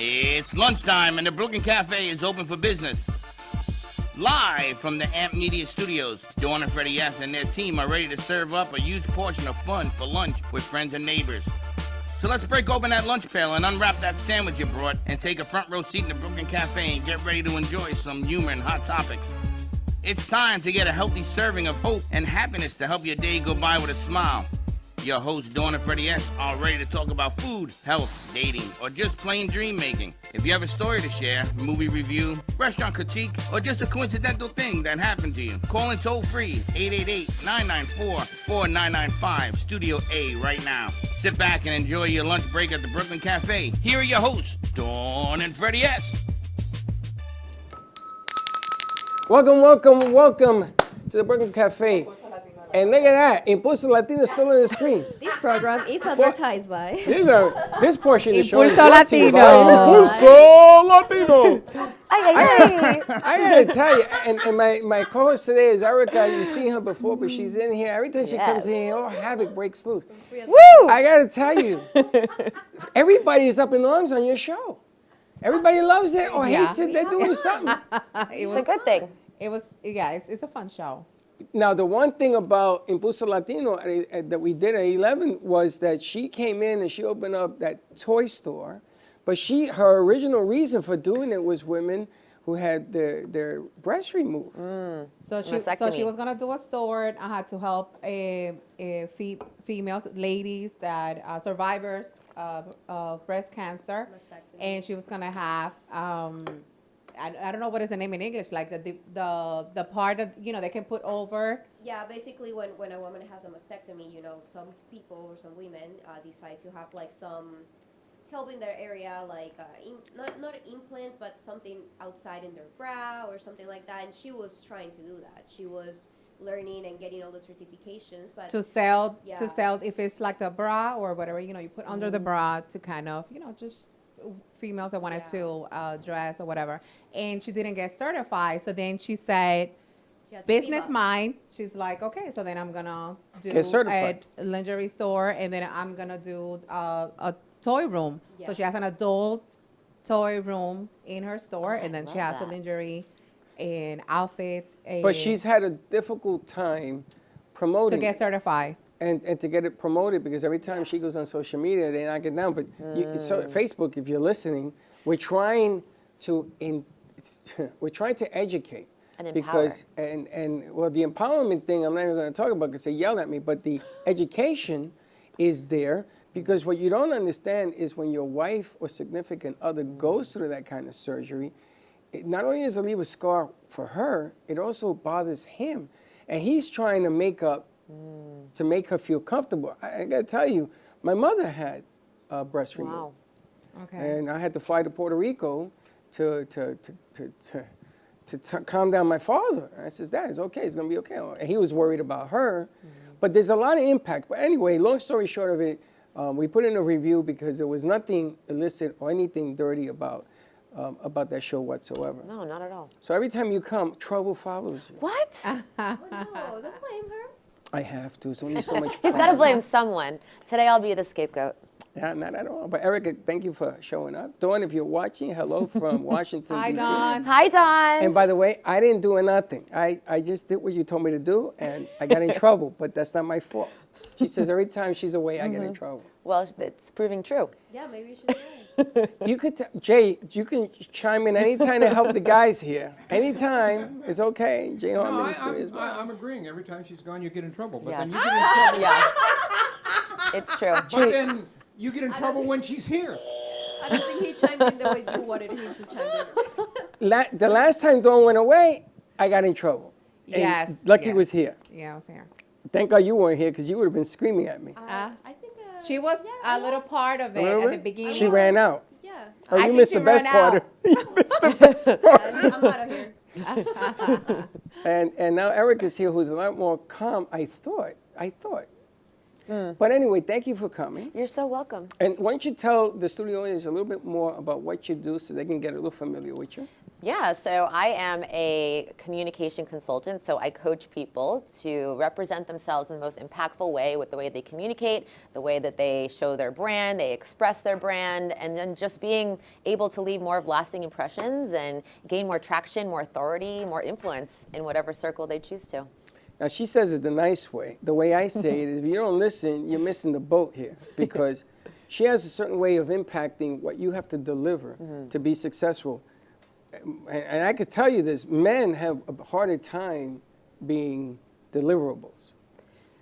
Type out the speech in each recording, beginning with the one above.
It's lunchtime and the Brooklyn Cafe is open for business. Live from the Amp Media Studios, Dawn and Freddie S. and their team are ready to serve up a huge portion of fun for lunch with friends and neighbors. So let's break open that lunch pail and unwrap that sandwich you brought and take a front row seat in the Brooklyn Cafe and get ready to enjoy some humor and hot topics. It's time to get a healthy serving of hope and happiness to help your day go by with a smile. Your hosts, Dawn and Freddie S., are ready to talk about food, health, dating, or just plain dream making. If you have a story to share, movie review, restaurant critique, or just a coincidental thing that happened to you, call in toll free 888-994-4995, Studio A right now. Sit back and enjoy your lunch break at the Brooklyn Cafe. Here are your hosts, Dawn and Freddie S. Welcome to the Brooklyn Cafe. And look at that, Impulso Latino is still on the screen. This program is advertised by. This portion is showing Impulso Latino. Impulso Latino. Ay. I gotta tell you, and my co-host today is Erica. You've seen her before, but she's in here. Every time she comes in here, all havoc breaks loose. Woo! I gotta tell you, everybody's up in arms on your show. Everybody loves it or hates it. They're doing something. It's a good thing. It's a fun show. Now, the one thing about Impulso Latino that we did at 11 was that she came in and she opened up that toy store, but her original reason for doing it was women who had their breasts removed. So she was gonna do a store. And I had to help females, ladies that are survivors of breast cancer, and she was gonna have. I don't know what is the name in English, like the part that they can put over. Yeah, basically when a woman has a mastectomy, some people or some women decide to have like some help in their area, like not implants, but something outside in their brow or something like that. And she was trying to do that. She was learning and getting all the certifications, but to sell if it's like the bra or whatever you put under the bra to kind of just females that wanted to dress or whatever, and she didn't get certified. So then she said, business mind. She's like, okay, so then I'm gonna do a lingerie store, and then I'm gonna do a toy room. Yeah. So she has an adult toy room in her store, and then she has a lingerie and outfits. But she's had a difficult time promoting to get certified. And to get it promoted, because every time she goes on social media, they knock it down. But so Facebook, if you're listening, we're trying to educate and empower. Because well, the empowerment thing I'm not even going to talk about because they yell at me. But the education is there, because what you don't understand is when your wife or significant other goes through that kind of surgery, it not only does it leave a scar for her, it also bothers him, and he's trying to make up. To make her feel comfortable. I gotta tell you, my mother had breast removed. Wow. Okay. And I had to fly to Puerto Rico to calm down my father. And I says, Dad, it's okay, it's gonna be okay. And he was worried about her. But there's a lot of impact. But anyway, long story short of it, we put in a review because there was nothing illicit or anything dirty about that show whatsoever. No, not at all. So every time you come, trouble follows you. What? Oh, no, don't blame her. I have to. It's only so much fun. He's got to blame someone. Today I'll be the scapegoat. Yeah, not at all. But Erica, thank you for showing up. Dawn, if you're watching, hello from Washington, Hi, D.C. Dawn. Hi, Dawn. And by the way, I didn't do nothing. I just did what you told me to do, and I got in trouble, but that's not my fault. She says every time she's away, I get in trouble. Well, it's proving true. Yeah, maybe you should try. You could, Jay, you can chime in anytime to help the guys here. Anytime, it's okay. Jay Harmon is doing as well. I'm agreeing. Every time she's gone, you get in trouble. But Yes. then you get in trouble. Yeah. It's true. But then you get in trouble when she's here. I don't think he chimed in the way you wanted him to chime in. The last time Dawn went away, I got in trouble. And Yes. Lucky was here. Yeah, I was here. Thank God you weren't here, because you would have been screaming at me. I think She was yeah, a little part of it Little at bit? the beginning. She ran out. Yeah. Oh, I you think missed she the best ran part. out. You missed the best part. I'm out of here. And now Eric is here, who's a lot more calm, I thought. But anyway, thank you for coming. You're so welcome. And why don't you tell the studio audience a little bit more about what you do so they can get a little familiar with you? Yeah, so I am a communication consultant, so I coach people to represent themselves in the most impactful way with the way they communicate, the way that they show their brand, they express their brand, and then just being able to leave more of lasting impressions and gain more traction, more authority, more influence in whatever circle they choose to. Now, she says it the nice way. The way I say it is, if you don't listen, you're missing the boat here, because she has a certain way of impacting what you have to deliver to be successful. And I could tell you this, men have a harder time being deliverables.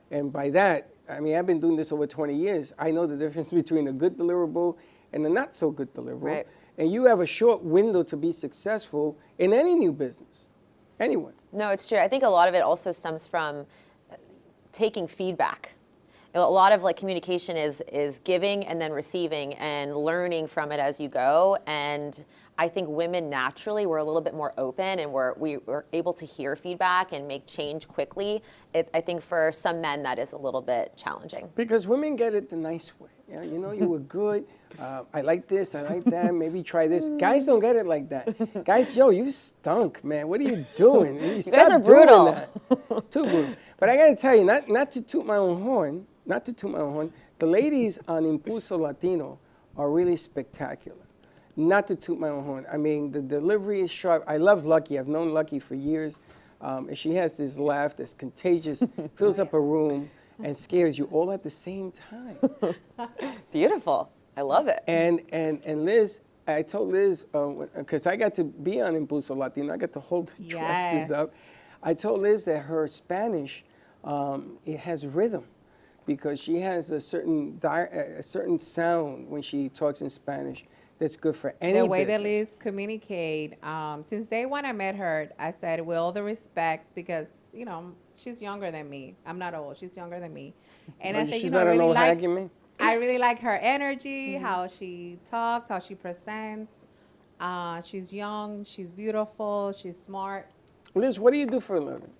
And by that, I mean, I've been doing this over 20 years. I know the difference between a good deliverable and a not so good deliverable. Right. And you have a short window to be successful in any new business, anyone. No, it's true. I think a lot of it also stems from taking feedback. A lot of like communication is giving and then receiving and learning from it as you go. And I think women naturally we're a little bit more open and we're able to hear feedback and make change quickly. I think for some men that is a little bit challenging. Because women get it the nice way. Yeah, you know, you were good. I like this. I like that. Maybe try this. Guys don't get it like that. Guys, yo, you stunk, man. What are you doing? You guys are brutal. Too brutal. But I got to tell you, not to toot my own horn, the ladies on Impulso Latino are really spectacular. Not to toot my own horn. I mean, the delivery is sharp. I love Lucky. I've known Lucky for years. And she has this laugh that's contagious, fills up a room, and scares you all at the same time. Beautiful. I love it. And Liz, I told Liz, because I got to be on Impulso Latino, I got to hold the dresses up. I told Liz that her Spanish, it has rhythm, because she has a certain sound when she talks in Spanish that's good for any The way business. that Liz communicate, since day one I met her, I said, with all the respect, because, you know, she's younger than me. I'm not old. She's younger than me. And I said, She's you know, I not an really old like, haggard. I really like her energy, how she talks, how she presents. She's young, she's beautiful, she's smart. Liz, what do you do for a living?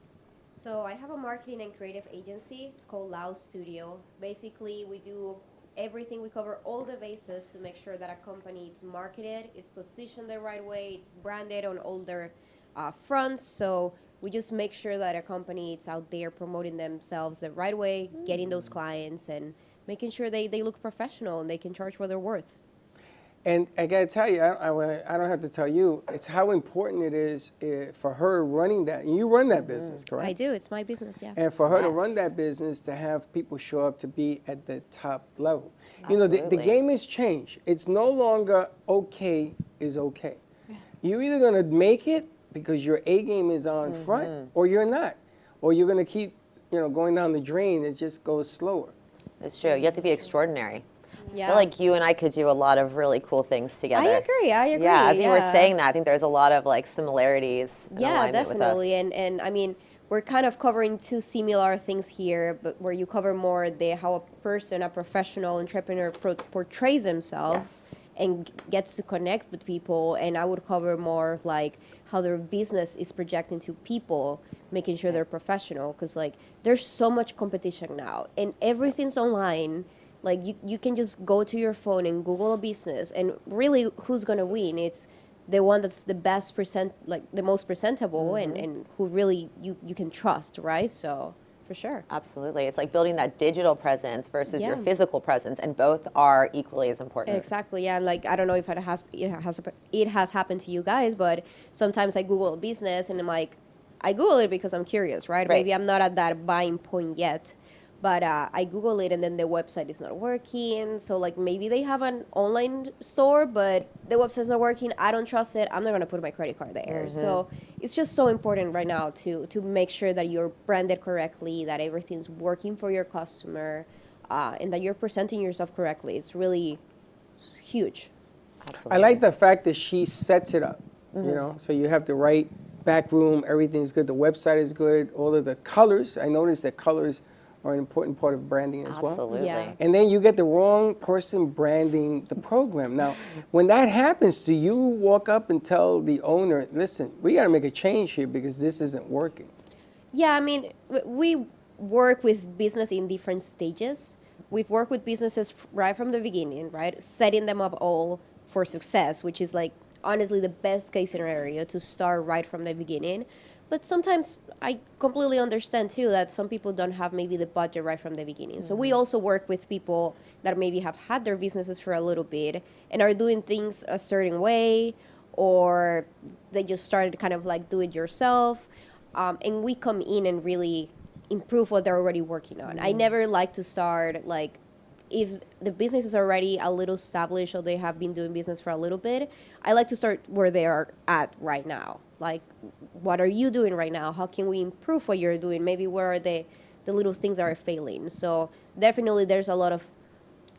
So I have a marketing and creative agency. It's called Lao Studio. Basically, we do everything. We cover all the bases to make sure that a company is marketed, it's positioned the right way, it's branded on all their fronts. So we just make sure that a company is out there promoting themselves the right way, getting those clients, and making sure they look professional and they can charge what they're worth. And I got to tell you, I don't have to tell you, it's how important it is for her running that. And you run that business, correct? I do. It's my business, yeah. And for her to run that business, to have people show up to be at the top level. You know, the Absolutely. game has changed. It's no longer okay is okay. You're either going to make it because your A game is on front, or you're not. Or you're going to keep, you know, going down the drain. It just goes slower. It's true. You have to be extraordinary. I Yeah. feel like you and I could do a lot of really cool things together. I agree. Yeah, as you were saying that, I think there's a lot of like similarities and Yeah, alignment with us. definitely. And I mean, we're kind of covering two similar things here, but where you cover more how a person, a professional entrepreneur portrays themselves and gets to connect with people. And I would cover more of like how their business is projecting to people, making sure they're professional. Because like there's so much competition now and everything's online. Like you can just go to your phone and Google a business, and really who's gonna win? It's the one that's the best the most presentable, and who really you can trust, right? So for sure. Absolutely. It's like building that digital presence versus your Yeah. physical presence, and both are equally as important. Exactly. Yeah. Like I don't know if it has happened to you guys, but sometimes I Google a business and I'm like, I Google it because I'm curious, right? Right. Maybe I'm not at that buying point yet. But I Google it and then the website is not working. So like maybe they have an online store, but the website's not working. I don't trust it. I'm not gonna put my credit card there. So it's just so important right now to make sure that you're branded correctly, that everything's working for your customer, and that you're presenting yourself correctly. It's really huge. Absolutely. I like the fact that she sets it up, you know, so you have the right back room, everything's good, the website is good, all of the colors. I noticed that colors are an important part of branding as well. Absolutely. Yeah. And then you get the wrong person branding the program. Now, when that happens, do you walk up and tell the owner, listen, we got to make a change here because this isn't working? Yeah, I mean, we work with business in different stages. We've worked with businesses right from the beginning, right? Setting them up all for success, which is like honestly the best case scenario to start right from the beginning. But sometimes I completely understand too that some people don't have maybe the budget right from the beginning. So we also work with people that maybe have had their businesses for a little bit and are doing things a certain way, or they just started kind of like do it yourself. And we come in and really improve what they're already working on. I never like to start like if the business is already a little established or they have been doing business for a little bit, I like to start where they are at right now. Like, what are you doing right now? How can we improve what you're doing? Maybe where are the little things that are failing? So definitely there's a lot of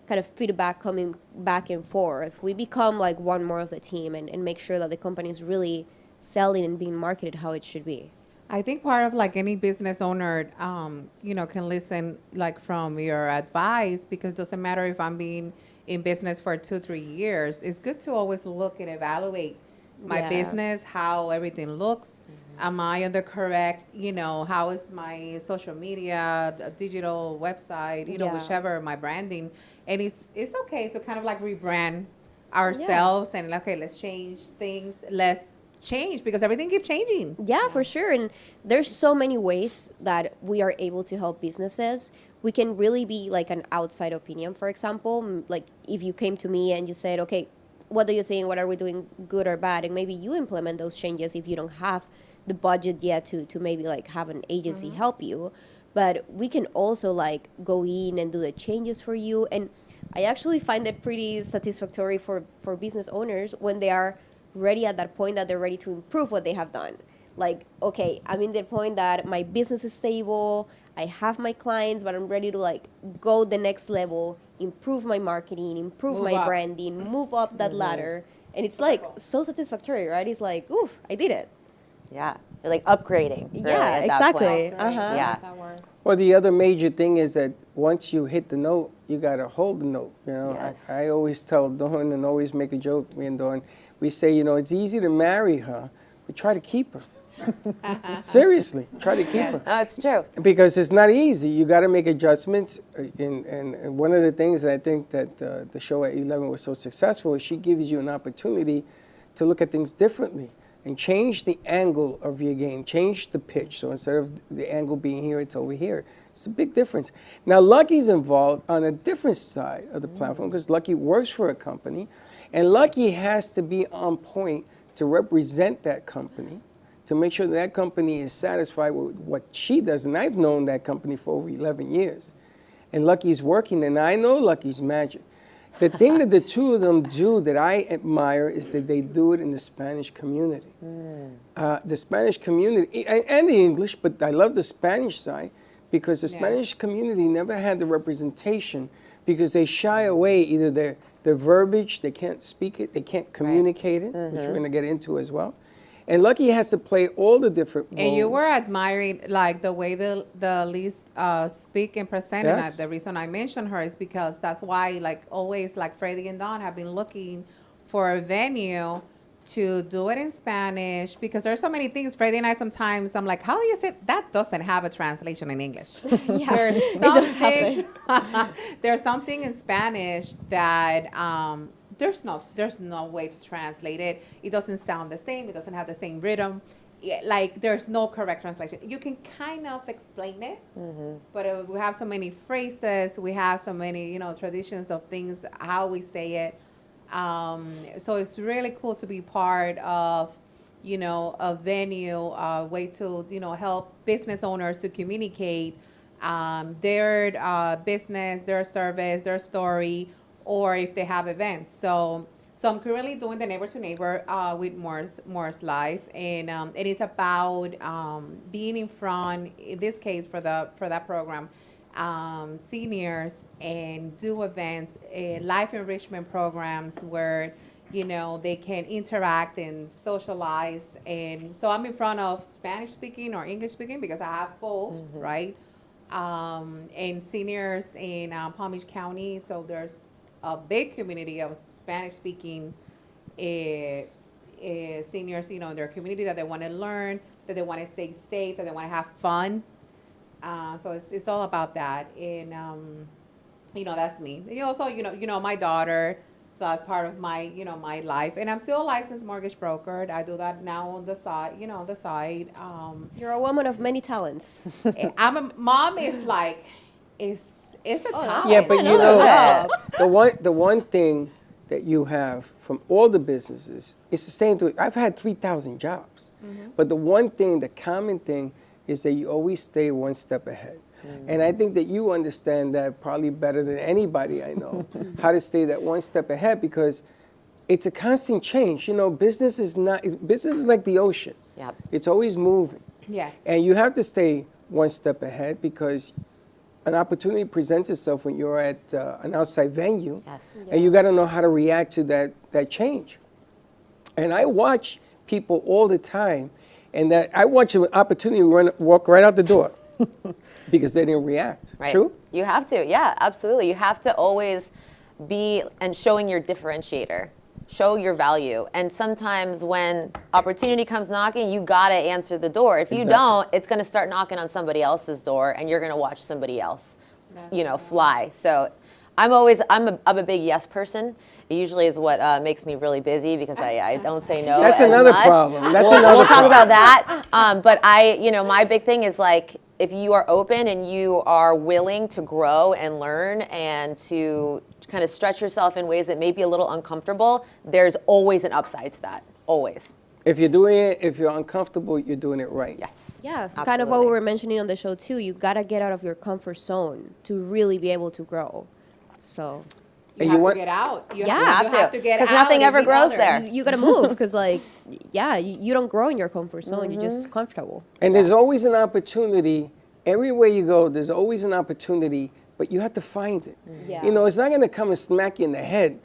kind of feedback coming back and forth. We become like one more of the team and make sure that the company is really selling and being marketed how it should be. I think part of like any business owner, can listen like from your advice, because it doesn't matter if I'm being in business for 2-3 years. It's good to always look and evaluate my business, how everything looks. Am I on the correct, how is my social media, digital website, whichever, my branding. And it's okay to kind of like rebrand ourselves and okay, let's change things. Let's change because everything keeps changing. Yeah, for sure. And there's so many ways that we are able to help businesses. We can really be like an outside opinion, for example. Like if you came to me and you said, okay, what do you think? What are we doing good or bad? And maybe you implement those changes if you don't have the budget yet to maybe like have an agency help you. But we can also like go in and do the changes for you. And I actually find it pretty satisfactory for business owners when they are ready at that point that they're ready to improve what they have done. Like, okay, I'm in the point that my business is stable, I have my clients, but I'm ready to like go the next level, improve my marketing, improve Move my up. branding, move up that ladder. And it's like so satisfactory, right? It's like, oof, I did it. Yeah. You're like upgrading. Really, Yeah, at that exactly. point. Uh-huh. Yeah. That word. Well, the other major thing is that once you hit the note, you got to hold the note. Yes. I always tell Dawn and always make a joke, me and Dawn. We say, it's easy to marry her, but try to keep her. Seriously, try to keep her. No, it's true. Because it's not easy. You got to make adjustments. And one of the things that I think that the show at 11 was so successful is she gives you an opportunity to look at things differently and change the angle of your game, change the pitch. So instead of the angle being here, it's over here. It's a big difference. Now, Lucky's involved on a different side of the platform because Lucky works for a company, and Lucky has to be on point to represent that company, to make sure that company is satisfied with what she does. And I've known that company for over 11 years. And Lucky's working, and I know Lucky's magic. The thing that the two of them do that I admire is that they do it in the Spanish community. The Spanish community, and the English, but I love the Spanish side because the Spanish community never had the representation because they shy away either their verbiage, they can't speak it, they can't communicate it, which we're going to get into as well. And Lucky has to play all the different roles. And you were admiring like the way the Liz speak and present. Yes. And the reason I mentioned her is because that's why like always like Freddie and Dawn have been looking for a venue to do it in Spanish because there's so many things. Freddie and I sometimes I'm like, how do you say that doesn't have a translation in English? There's something in Spanish that there's no way to translate it. It doesn't sound the same. It doesn't have the same rhythm. Like there's no correct translation. You can kind of explain it, but we have so many phrases. We have so many, traditions of things, how we say it. So it's really cool to be part of, a venue, a way to, help business owners to communicate their business, their service, their story, or if they have events. So I'm currently doing the Neighbor to Neighbor with Moore's Life, and it is about being in front, in this case for that program, seniors, and do events, life enrichment programs where they can interact and socialize. And so I'm in front of Spanish speaking or English speaking because I have both, right? And seniors in Palm Beach County. So there's a big community of Spanish-speaking seniors, in their community that they want to learn, that they want to stay safe, that they want to have fun. So it's all about that, and that's me. And also, my daughter So that's part of my, my life. And I'm still a licensed mortgage broker. I do that now on the side, on the side. You're a woman of many talents. Mom is like, it's a talent. Yeah, but another job. the one thing that you have from all the businesses, it's the same thing. I've had 3,000 jobs, but the one thing, the common thing, is that you always stay one step ahead. And I think that you understand that probably better than anybody I know, how to stay that one step ahead, because it's a constant change. Business is like the ocean. Yep. It's always moving. Yes. And you have to stay one step ahead, because an opportunity presents itself when you're at an outside venue. Yes. And you got to know how to react to that change. And I watch people all the time, and that I watch an opportunity walk right out the door because they didn't react. Right. True? You have to. Yeah, absolutely. You have to always be and showing your differentiator. Show your value. And sometimes when opportunity comes knocking, you got to answer the door. If you Exactly. don't, it's going to start knocking on somebody else's door, and you're going to watch somebody else, fly. So I'm a big yes person. It usually is what makes me really busy, because I don't say no. That's as another much. problem. We'll talk about that. But my big thing is, like, if you are open and you are willing to grow and learn and to kind of stretch yourself in ways that may be a little uncomfortable, there's always an upside to that. Always. If you're doing it, if you're uncomfortable, you're doing it right. Yes. Yeah, kind of what Absolutely. we were mentioning on the show too. You gotta get out of your comfort zone to really be able to grow. So You And have you want- to get out. You Yeah. have, You to, have to, get 'cause out nothing and ever meet grows others. there. you gotta move because, like, you don't grow in your comfort zone. You're just comfortable. And there's always an opportunity. Everywhere you go, there's always an opportunity, but you have to find it. Yeah. It's not going to come and smack you in the head.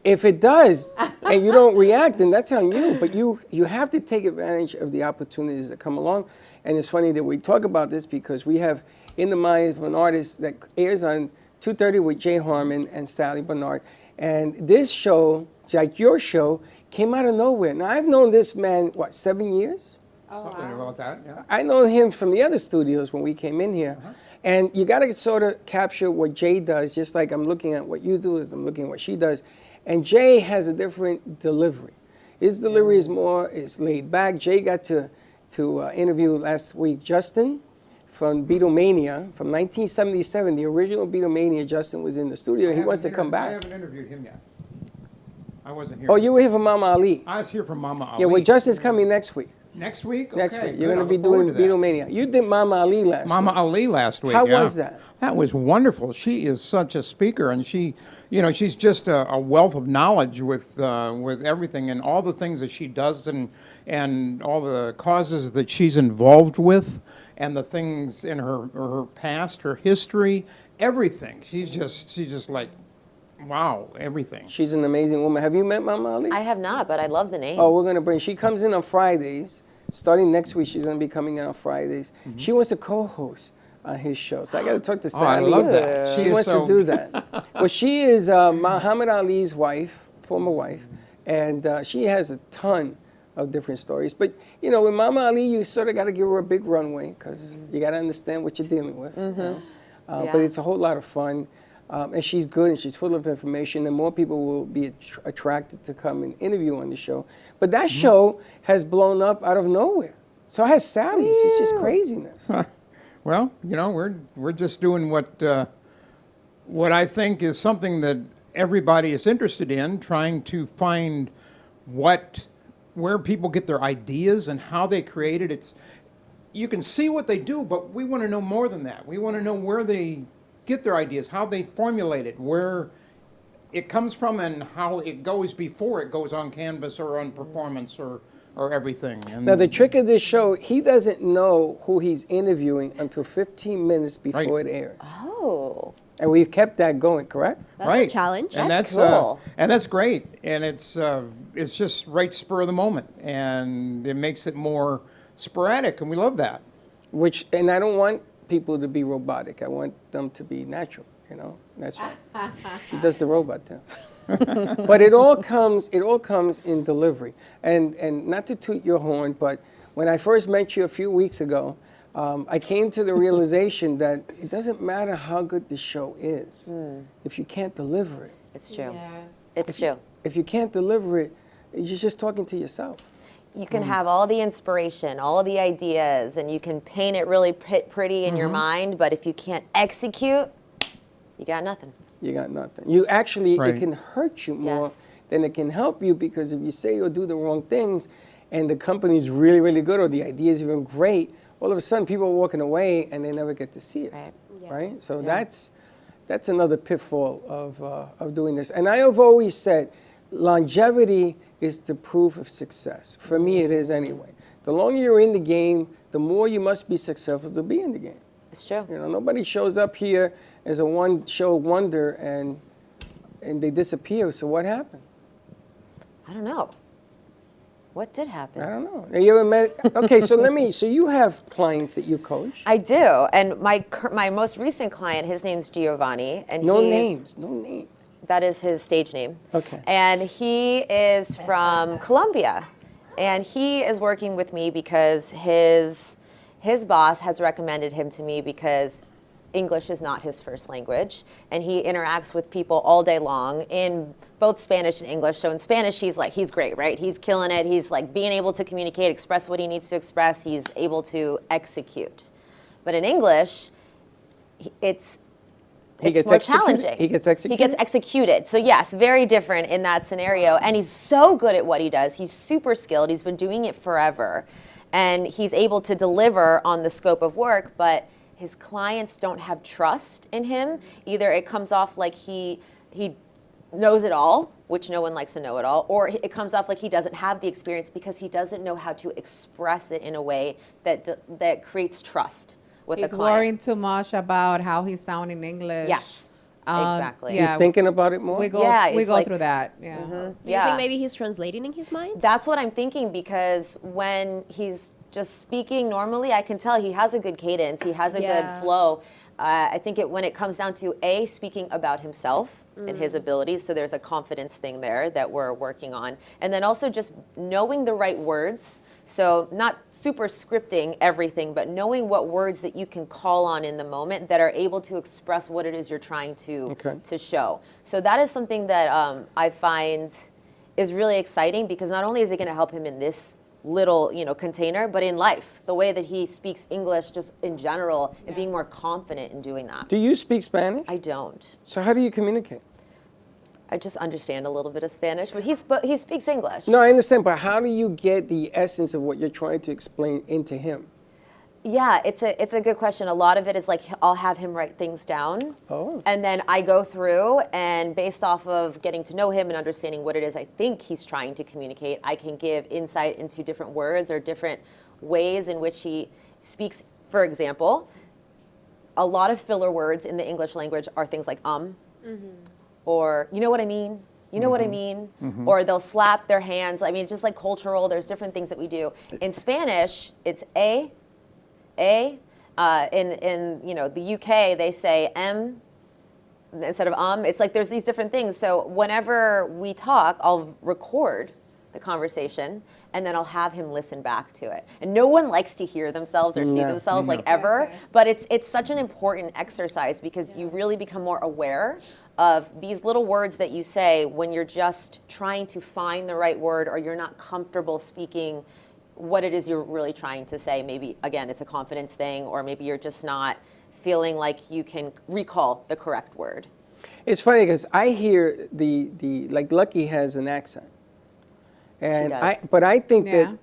If it does, and you don't react, then that's on you. But you have to take advantage of the opportunities that come along. And it's funny that we talk about this, because we have In the Mind of an Artist that airs on 2:30 with Jay Harmon and Sally Bernard. And this show, like your show, came out of nowhere. Now, I've known this man, 7 years? Something about that, yeah. I know him from the other studios when we came in here. And you got to sort of capture what Jay does, just like I'm looking at what you do, as I'm looking at what she does. And Jay has a different delivery. His delivery is laid back. Jay got to interview last week Justin from Beatlemania from 1977, the original Beatlemania. Justin was in the studio. He wants to come I back. haven't interviewed him yet. I wasn't here. Oh, you were here for Mama Ali. I was here for Mama Ali. Yeah, well, Justin's coming next week. Next week? Next Okay, week. You're good. going to be I look forward doing to that. Beatlemania. You did Mama Ali last Mama week. Ali last week. How yeah. was that? That was wonderful. She is such a speaker, and she's just a wealth of knowledge with everything and all the things that she does, and all the causes that she's involved with, and the things in her past, her history, everything. She's just like, wow, everything. She's an amazing woman. Have you met Mama Ali? I have not, but I love the name. Oh, we're going to bring, she comes in on Fridays. Starting next week, she's going to be coming in on Fridays. She wants to co-host on his show. So I got to talk to Oh, I Sally. love that. She She is wants so- to do that. Well, she is Muhammad Ali's wife, former wife, and she has a ton of different stories. But, with Mama Ali, you sort of got to give her a big runway, because you got to understand what you're dealing with. But Yeah. it's a whole lot of fun. And she's good, and she's full of information, and more people will be attracted to come and interview on the show. But that show has blown up out of nowhere. So has Sally's. It's just craziness. Well, we're just doing what I think is something that everybody is interested in, trying to find where people get their ideas and how they create it. You can see what they do, but we want to know more than that. We want to know where they get their ideas, how they formulate it, where it comes from, and how it goes before it goes on canvas or on performance or everything. And Now, the trick of this show, he doesn't know who he's interviewing until 15 minutes before Right. it airs. Oh. And we've kept that going, correct? That's right. a challenge. And That's that's cool. and that's great. And it's just right spur of the moment, and it makes it more sporadic, and we love that. And I don't want people to be robotic. I want them to be natural, That's right. He does the robot too. But it all comes in delivery. And not to toot your horn, but when I first met you a few weeks ago, I came to the realization that it doesn't matter how good the show is if you can't deliver it. It's true. Yes. It's true. If you can't deliver it, you're just talking to yourself. You can have all the inspiration, all the ideas, and you can paint it really pretty in your mind, but if you can't execute, you got nothing. You got nothing. You actually, Right. it can hurt you more Yes. than it can help you, because if you say or do the wrong things and the company's really, really good or the idea is even great, all of a sudden people are walking away and they never get to see it. Right. Yeah. Right? So that's another pitfall of doing this. And I have always said longevity is the proof of success. For me, it is anyway. The longer you're in the game, the more you must be successful to be in the game. It's true. You know, nobody shows up here as a one-show wonder and they disappear. So what happened? I don't know. What did happen? I don't know. Have you ever met? Okay, so so you have clients that you coach. I do, and my most recent client, his name's Giovanni, and No he's, names, no names. That is his stage name. Okay. And he is from Colombia, and he is working with me because his boss has recommended him to me because English is not his first language, and he interacts with people all day long in both Spanish and English. So in Spanish, he's great, right? He's killing it. He's like being able to communicate, express what he needs to express. He's able to execute. But in English, it's more executed? challenging. He gets executed? He gets executed. So yes, very different in that scenario. And he's so good at what he does. He's super skilled. He's been doing it forever. And he's able to deliver on the scope of work, but his clients don't have trust in him. Either it comes off like he knows it all, which no one likes to know it all, or it comes off like he doesn't have the experience because he doesn't know how to express it in a way that creates trust with He's the client. worrying too much about how he sounds in English. Yes, exactly. He's thinking about it more? We go, Yeah, we it's go like- through that. Yeah. Do you think maybe he's translating in his mind? That's what I'm thinking, because when he's just speaking normally, I can tell he has a good cadence, he has a good flow. I think when it comes down to speaking about himself and his abilities, so there's a confidence thing there that we're working on. And then also just knowing the right words. So not super scripting everything, but knowing what words that you can call on in the moment that are able to express what it is you're trying to show. So that is something that I find is really exciting, because not only is it going to help him in this little container, but in life, the way that he speaks English just in general, and being more confident in doing that. Do you speak Spanish? I don't. So how do you communicate? I just understand a little bit of Spanish, but he speaks English. No, I understand, but how do you get the essence of what you're trying to explain into him? Yeah, it's a good question. A lot of it is like I'll have him write things down. Oh. And then I go through, and based off of getting to know him and understanding what it is I think he's trying to communicate, I can give insight into different words or different ways in which he speaks. For example, a lot of filler words in the English language are things like or you know what I mean? You know what I mean? Or they'll slap their hands. I mean, it's just like cultural. There's different things that we do. In Spanish, it's in the UK, they say M instead of It's like there's these different things. So whenever we talk, I'll record the conversation, and then I'll have him listen back to it. And no one likes to hear themselves or see themselves like ever, but it's such an important exercise, because you really become more aware of these little words that you say when you're just trying to find the right word, or you're not comfortable speaking what it is you're really trying to say. Maybe, again, it's a confidence thing, or maybe you're just not feeling like you can recall the correct word. It's funny because I hear like Lucky has an accent. And does. I think Yeah.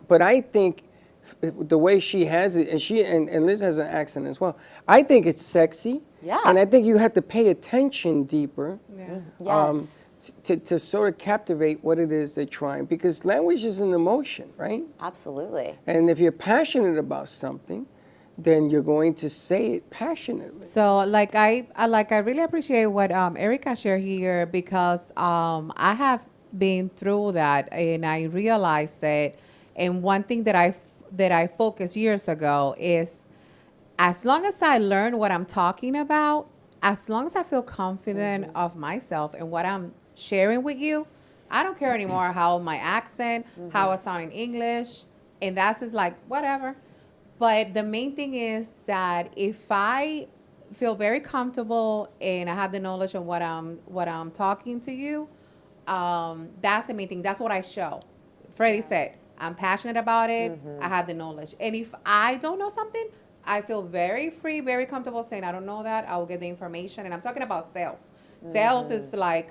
the way she has it, and Liz has an accent as well. I think it's sexy. Yeah. And I think you have to pay attention deeper. Yeah. Yes. To sort of captivate what it is they're trying, because language is an emotion, right? Absolutely. And if you're passionate about something, then you're going to say it passionately. So I really appreciate what Erica shared here, because I have been through that, and I realized that. And one thing that I focused years ago is, as long as I learn what I'm talking about, as long as I feel confident of myself and what I'm sharing with you, I don't care anymore how my accent, how I sound in English, and that's just like whatever. But the main thing is that if I feel very comfortable and I have the knowledge of what I'm talking to you, that's the main thing. That's what I show. Freddie said, I'm passionate about it. I have the knowledge. And if I don't know something, I feel very free, very comfortable saying, I don't know that. I will get the information. And I'm talking about sales. Sales is like,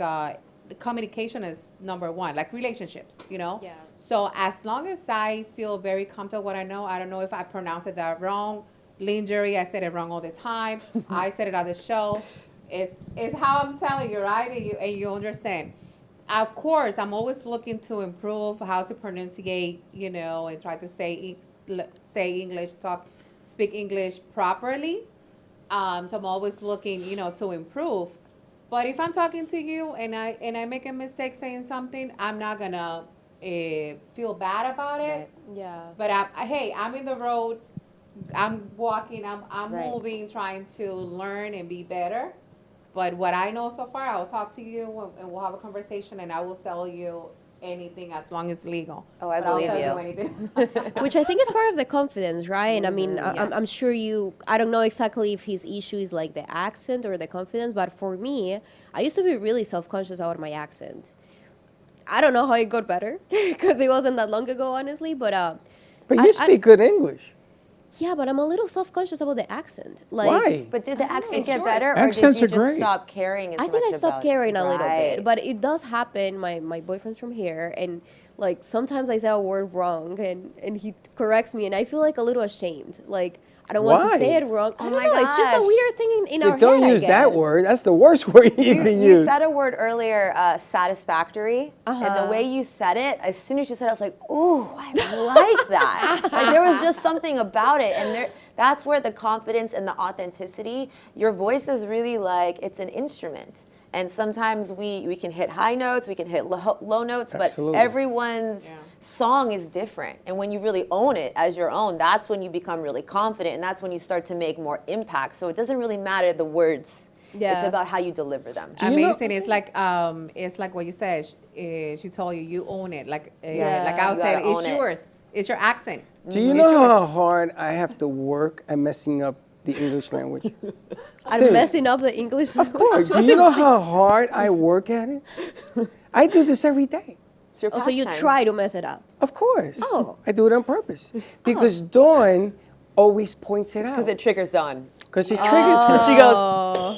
communication is number one, like relationships, you know? Yeah. So as long as I feel very comfortable what I don't know if I pronounced it that wrong. Lingerie, I said it wrong all the time. I said it on the show. It's how I'm telling you, right? And you understand. Of course, I'm always looking to improve how to pronunciate, you know, and try to say English, speak English properly. So I'm always looking, you know, to improve. But if I'm talking to you and I make a mistake saying something, I'm not gonna feel bad about it. Yeah. But I'm in the road. I'm walking. I'm Right. moving, trying to learn and be better. But what I know so far, I will talk to you and we'll have a conversation, and I will sell you anything as long as it's legal. Oh, I But I'll believe sell you. anything. Which I think is part of the confidence, right? And I mean, Yes. I'm sure I don't know exactly if his issue is like the accent or the confidence, but for me, I used to be really self-conscious about my accent. I don't know how it got better, because it wasn't that long ago, honestly, but But I- you speak good English. yeah, but I'm a little self-conscious about the accent. Like, Why? But did the accent It's get yours. better, or Accents did you are just great. stop caring as I much think I stopped about- caring a little bit, Right. but it does happen. My boyfriend's from here, and like sometimes I say a word wrong, and he corrects me, and I feel like a little ashamed. Like I don't want Why? to say it wrong. I Oh don't my know. It's just a gosh. weird thing in our Don't head. use I that guess. word. That's the worst word you can You use. said a word earlier, satisfactory, and the way you said it, as soon as you said it, I was like, ooh, I like that. Like there was just something about it, and that's where the confidence and the authenticity, your voice is really like, it's an instrument. And sometimes we can hit high notes, we can hit low notes, Absolutely. but everyone's song is different. And when you really own it as your own, that's when you become really confident, and that's when you start to make more impact. So it doesn't really matter the words. Yeah. It's about how you deliver them. you know- Amazing. It's like what you said. She told you own it. Like Yeah. like I You said, gotta it's own it. yours. It's your accent. Do you It's know yours. how hard I have to work at messing up the English language? I'm Serious. messing up the English. Of course. Do you know how hard I work at it? I do this every day. It's your Oh, so you pastime. try to mess it up. Of course. Oh. I do it on purpose. Because Dawn always points it out. Because it triggers Dawn. Because it triggers her. She goes,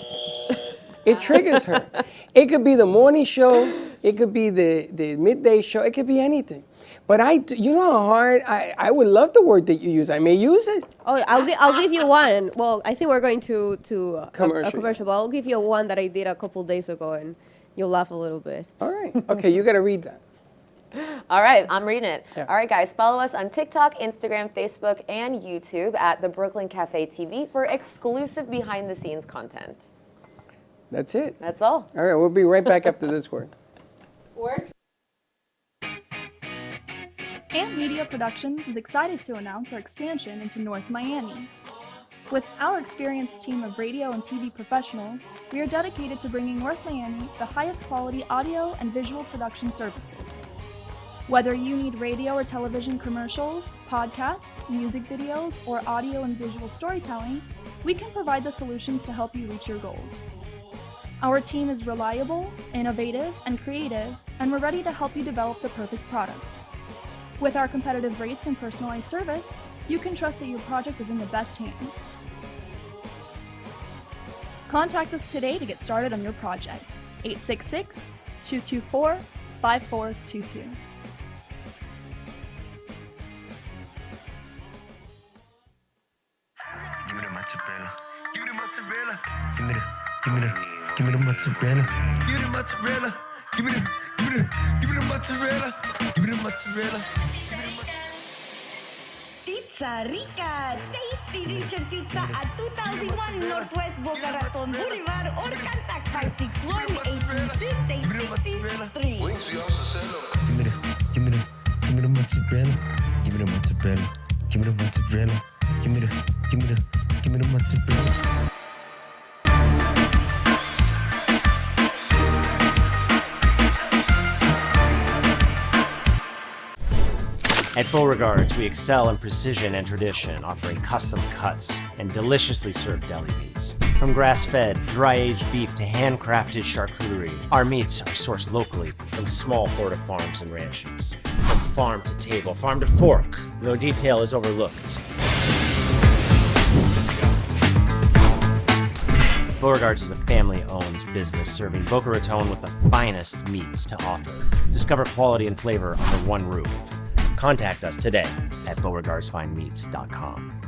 It triggers her. It could be the morning show. It could be the midday show. It could be anything. But you know how hard I would love the word that you use. I may use it. Oh, I'll give you one. Well, I think we're going to a Commercial. commercial, but I'll give you one that I did a couple days ago, and you'll laugh a little bit. All right. Okay, you got to read that. all right, I'm reading it. Yeah. All right, guys, follow us on TikTok, Instagram, Facebook, and YouTube at the Brooklyn Cafe TV for exclusive behind-the-scenes content. That's it. That's all. All right, we'll be right back after this word. Word. Amp Media Productions is excited to announce our expansion into North Miami. With our experienced team of radio and TV professionals, we are dedicated to bringing North Miami the highest quality audio and visual production services. Whether you need radio or television commercials, podcasts, music videos, or audio and visual storytelling, we can provide the solutions to help you reach your goals. Our team is reliable, innovative, and creative, and we're ready to help you develop the perfect product. With our competitive rates and personalized service, you can trust that your project is in the best hands. Contact us today to get started on your project. 866-224-5422. Give me the mozzarella. Give me the mozzarella. Give me the mozzarella. Give me the mozzarella. Give me the mozzarella. Give me the mozzarella. Pizza Rica, tasty Richard Pizza at 2001 Northwest Boca Raton Boulevard or contact 561-826-8663. Give me the mozzarella. Give me the mozzarella. Give me the mozzarella. Give me the mozzarella. At Beauregards, we excel in precision and tradition, offering custom cuts and deliciously served deli meats. From grass-fed, dry-aged beef to handcrafted charcuterie, our meats are sourced locally from small Florida farms and ranches. From farm to table, farm to fork, no detail is overlooked. Beauregards is a family-owned business serving Boca Raton with the finest meats to offer. Discover quality and flavor under one roof. Contact us today at beauregardsfinemeats.com.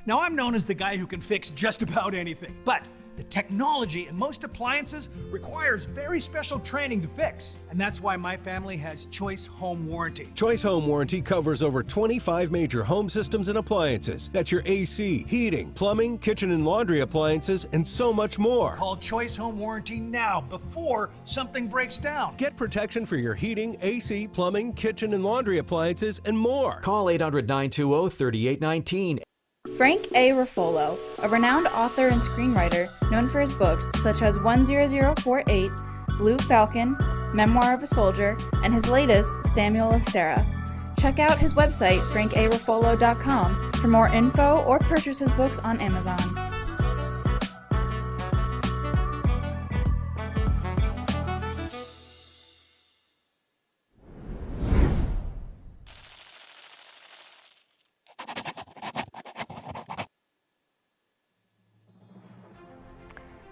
Now, I'm known as the guy who can fix just about anything, but the technology in most appliances requires very special training to fix. And that's why my family has Choice Home Warranty. Choice Home Warranty covers over 25 major home systems and appliances. That's your AC, heating, plumbing, kitchen and laundry appliances, and so much more. Call Choice Home Warranty now before something breaks down. Get protection for your heating, AC, plumbing, kitchen and laundry appliances, and more. Call 800-920-3819. Frank A. Ruffolo, a renowned author and screenwriter known for his books such as 10048, Blue Falcon, Memoir of a Soldier, and his latest, Samuel of Sarah. Check out his website, frankaruffolo.com, for more info or purchase his books on Amazon.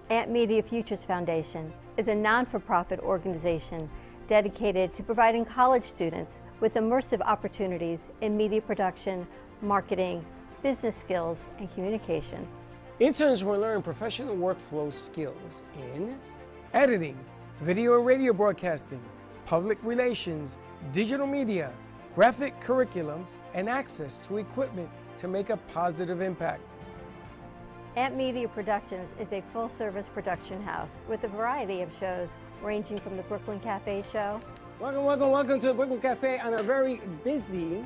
AMP Media Futures Foundation is a non-for-profit organization dedicated to providing college students with immersive opportunities in media production, marketing, business skills, and communication. Interns will learn professional workflow skills in editing, video and radio broadcasting, public relations, digital media, graphic curriculum, and access to equipment to make a positive impact. AMP Media Productions is a full-service production house with a variety of shows ranging from the Brooklyn Cafe show. Welcome to the Brooklyn Cafe on a very busy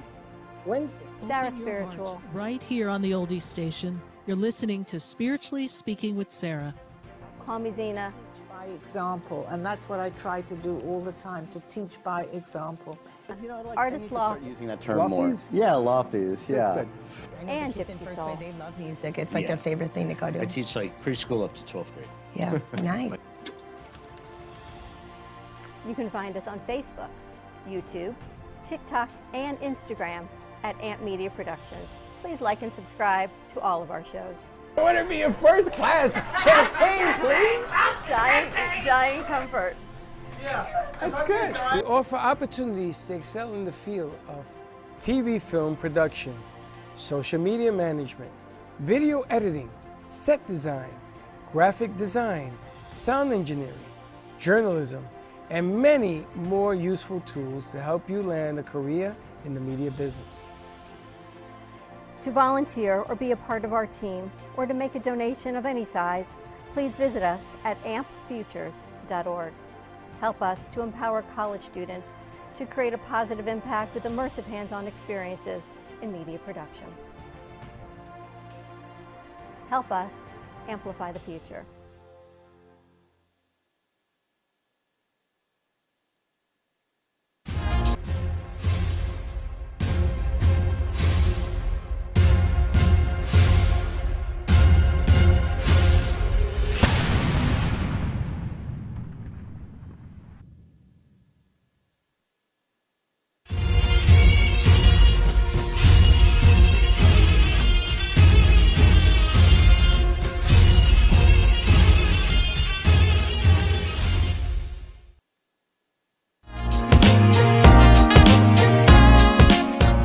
Wednesday. Sarah Spiritual. Right here on the Oldies station, you're listening to Spiritually Speaking with Sarah. Call me Zena. By example, and that's what I try to do all the time, to teach by example. You know, Artist Loft. Using that term more. Yeah, lofties, yeah. And Gypsy Soul. They love music. It's like their favorite thing to go to. I teach like preschool up to 12th grade. Yeah, nice. You can find us on Facebook, YouTube, TikTok, and Instagram at AMP Media Productions. Please like and subscribe to all of our shows. I want to be in first class. Champagne, please. Giant comfort. Yeah, that's good. We offer opportunities to excel in the field of TV film production, social media management, video editing, set design, graphic design, sound engineering, journalism, and many more useful tools to help you land a career in the media business. To volunteer or be a part of our team, or to make a donation of any size, please visit us at ampfutures.org. Help us to empower college students to create a positive impact with immersive hands-on experiences in media production. Help us amplify the future.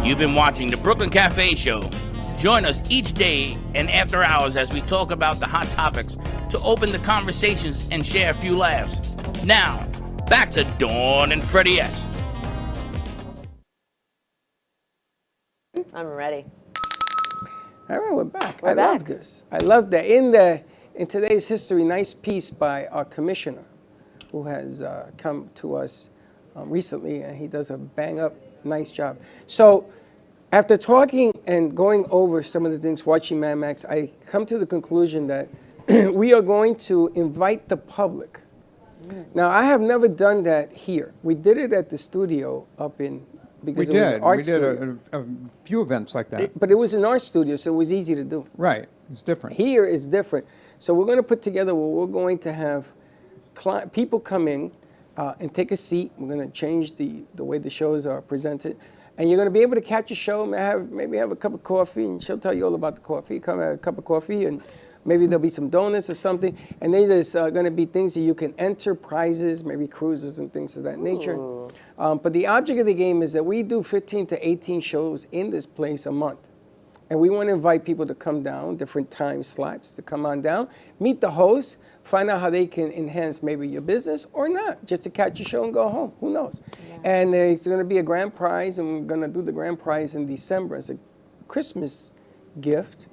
You've been watching the Brooklyn Cafe Show. Join us each day and after hours as we talk about the hot topics to open the conversations and share a few laughs. Now, back to Dawn and Freddie S. I'm ready. All right, we're back. We're I back. love this. I love that. In today's history, nice piece by our commissioner, who has come to us recently, and he does a bang-up, nice job. So, after talking and going over some of the things, watching Mad Max, I come to the conclusion that we are going to invite the public Now, I have never done that here. We did it at the studio up in, because We it was an did. art We did studio. a few events like that. But it was an art studio, so it was easy to do. Right. It's different. Here is different. So we're going to put together where we're going to have people come in and take a seat. We're going to change the way the shows are presented. And you're going to be able to catch a show, maybe have a cup of coffee, and she'll tell you all about the coffee. Come have a cup of coffee, and maybe there'll be some donuts or something. And then there's going to be things that you can enter, prizes, maybe cruises and things of that nature. But the object of the game is that we do 15 to 18 shows in this place a month. And we want to invite people to come down, different time slots to come on down, meet the host, find out how they can enhance maybe your business or not, just to catch a show and go home. Who knows? Yeah. And it's going to be a grand prize, and we're going to do the grand prize in December as a Christmas gift,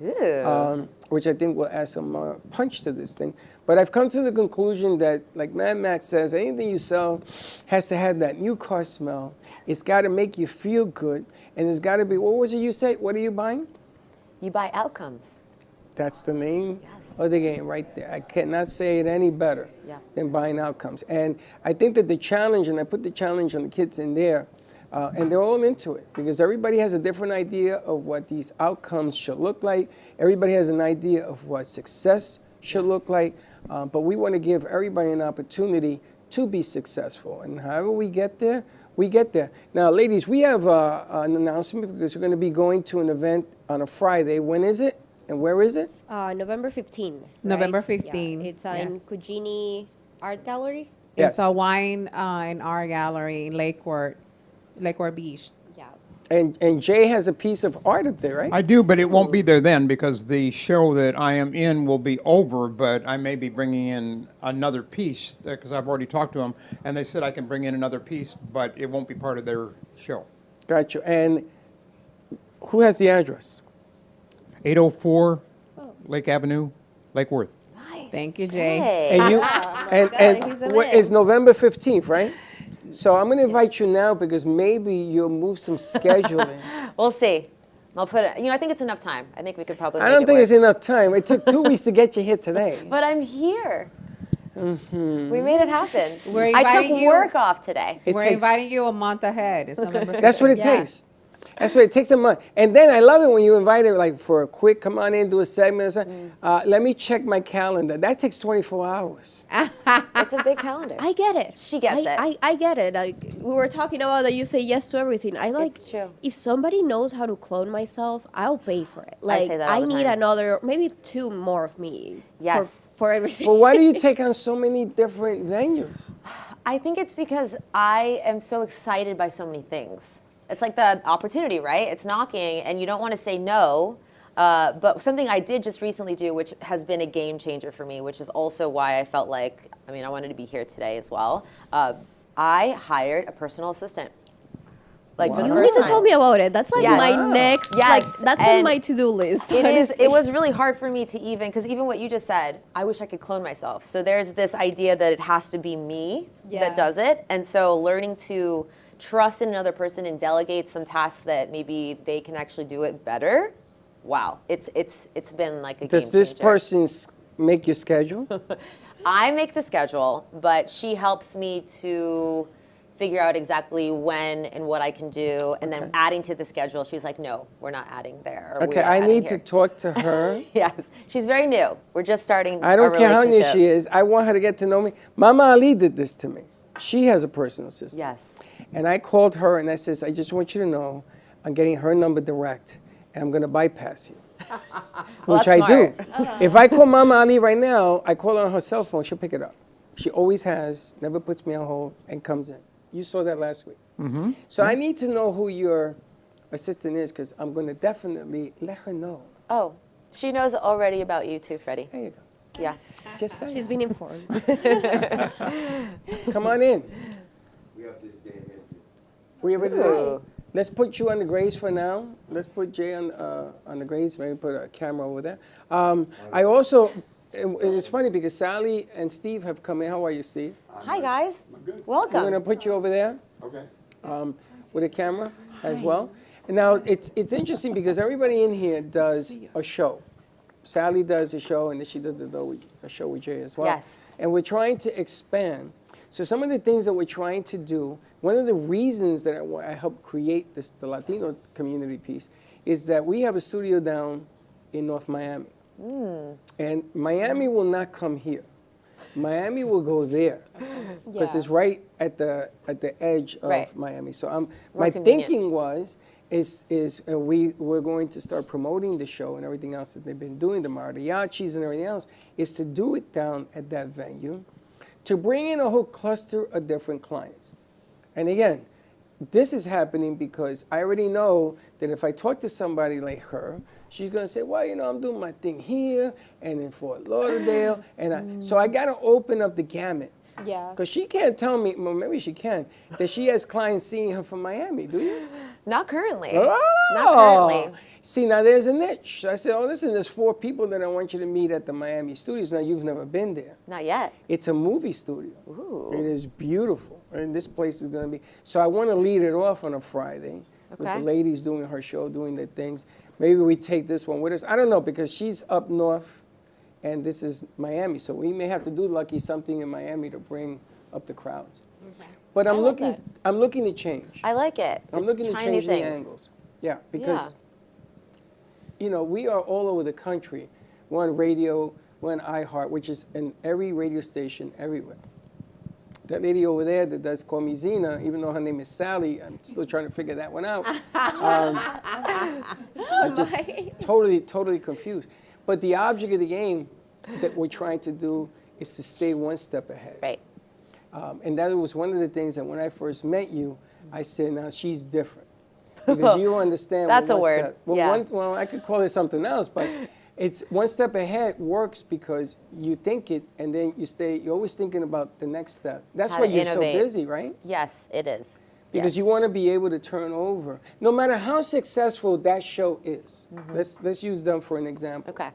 which I think will add some punch to this thing. But I've come to the conclusion that, like Mad Max says, anything you sell has to have that new car smell. It's got to make you feel good, and it's got to be, what was it you say? What are you buying? You buy outcomes. That's the name of the game right there. I cannot say it any better than buying outcomes. And I think that the challenge, and I put the challenge on the kids in there, and they're all into it because everybody has a different idea of what these outcomes should look like. Everybody has an idea of what success should look like. But we want to give everybody an opportunity to be successful. And however we get there, we get there. Now, ladies, we have an announcement because we're going to be going to an event on a Friday. When is it and where is it? November 15. November right? 15. Yeah. It's in Cugini Art Gallery. It's a wine and art gallery in Lakeport Beach. Yeah. And Jay has a piece of art up there, right? I do, but it won't be there then because the show that I am in will be over, but I may be bringing in another piece because I've already talked to them, and they said I can bring in another piece, but it won't be part of their show. Gotcha. And who has the address? 804 Lake Avenue, Lake Worth. Nice. Thank you, Jay. Hey. And you, it's November 15th, right? So I'm going to invite you now because maybe you'll move some scheduling. We'll see. I'll put it, I think it's enough time. I think we could probably I don't think it's enough time. It took 2 weeks to get you here today. But I'm here. We made it happen. We're I inviting took you. work off today. We're inviting you a month ahead. It's November 15th. That's what it takes. That's what it takes a month. And then I love it when you invite it like for a quick, come on in, do a segment or something. Let me check my calendar. That takes 24 hours. It's a big calendar. I get it. She gets it. I get it. Like we were talking about that you say yes to everything. I like It's true. if somebody knows how to clone myself, I'll pay for it. I Like say that all the need time. another, maybe 2 more of me. Yes. For everything. Well, why do you take on so many different venues? I think it's because I am so excited by so many things. It's like the opportunity, right? It's knocking, and you don't want to say no. But something I did just recently do, which has been a game changer for me, which is also why I felt like, I wanted to be here today as well. I hired a personal assistant. Like for the You first need to time. tell me about it. That's like Yes. my Wow. next. Yes. Like that's on And my to-do list. It is. honestly. It was really hard for me to because even what you just said, I wish I could clone myself. So there's this idea that it has to be me that does it, and so learning to trust in another person and delegate some tasks that maybe they can actually do it better. Wow, it's been like a game Does this changer. person make your schedule? I make the schedule, but she helps me to figure out exactly when and what I can do, and then adding to the schedule. She's like, no, we're not adding there. or Okay, we're I adding need here." to talk to her. Yes, she's very new. We're just starting. I don't a care how new relationship. she is. I want her to get to know me. Mama Ali did this to me. She has a personal assistant. Yes. And I called her and I says, I just want you to know I'm getting her number direct and I'm going to bypass you. Well, Which that's I do. smart. If I call Mama Ali right now, I call her on her cell phone, she'll pick it up. She always has, never puts me on hold and comes in. You saw that last week. Mm-hmm. So I need to know who your assistant is because I'm going to definitely let her know. Oh, she knows already about you too, Freddie. There you go. Yes. Just saying. She's been informed. Come on in. We have this day in history. We already Ooh. Let's put you on the grades for now. Let's put Jay on the grades. Maybe put a camera over there. I also, and it's funny because Sally and Steve have come in. How are you, Steve? Hi, guys. I'm Welcome. going to put you over there. Okay. With a camera as well. And now it's interesting because everybody in here does a show. Sally does a show, and then she does a show with Jay as well. Yes. And we're trying to expand. So some of the things that we're trying to do, one of the reasons that I helped create the Latino community piece is that we have a studio down in North Miami. And Miami will not come here. Miami will go there because it's right at the edge of Miami. So my thinking we're going to start promoting the show and everything else that they've been doing, the mariachis and everything else, is to do it down at that venue, to bring in a whole cluster of different clients. And again, this is happening because I already know that if I talk to somebody like her, she's going to say, well, I'm doing my thing here and in Fort Lauderdale. So I got to open up the gamut. Yeah. Because she can't tell me, well, maybe she can, that she has clients seeing her from Miami, do you? Not currently. Oh. Not currently. See, now there's a niche. I said, listen, there's 4 people that I want you to meet at the Miami studios. Now, you've never been there. Not yet. It's a movie studio. Ooh. It is beautiful. And this place is going to be. So I want to lead it off on a Friday with the ladies doing her show, doing their things. Maybe we take this one with us. I don't know, because she's up north and this is Miami. So we may have to do something in Miami to bring up the crowds. Okay. But I'm looking to change. I like it. I'm looking to change the angles. Yeah, because we are all over the country. We're on radio, we're on iHeart, which is in every radio station everywhere. That lady over there that does call me Zena, even though her name is Sally, I'm still trying to figure that one out. I'm just totally confused. But the object of the game that we're trying to do is to stay one step ahead. Right. And that was one of the things that when I first met you, I said, now she's different. Because you understand. That's a word. Well, I could call it something else, but it's one step ahead works because you think it and then you're always thinking about the next step. That's why you're so busy, right? Yes, it is. Because you want to be able to turn over, no matter how successful that show is. Let's use them for an example. Okay.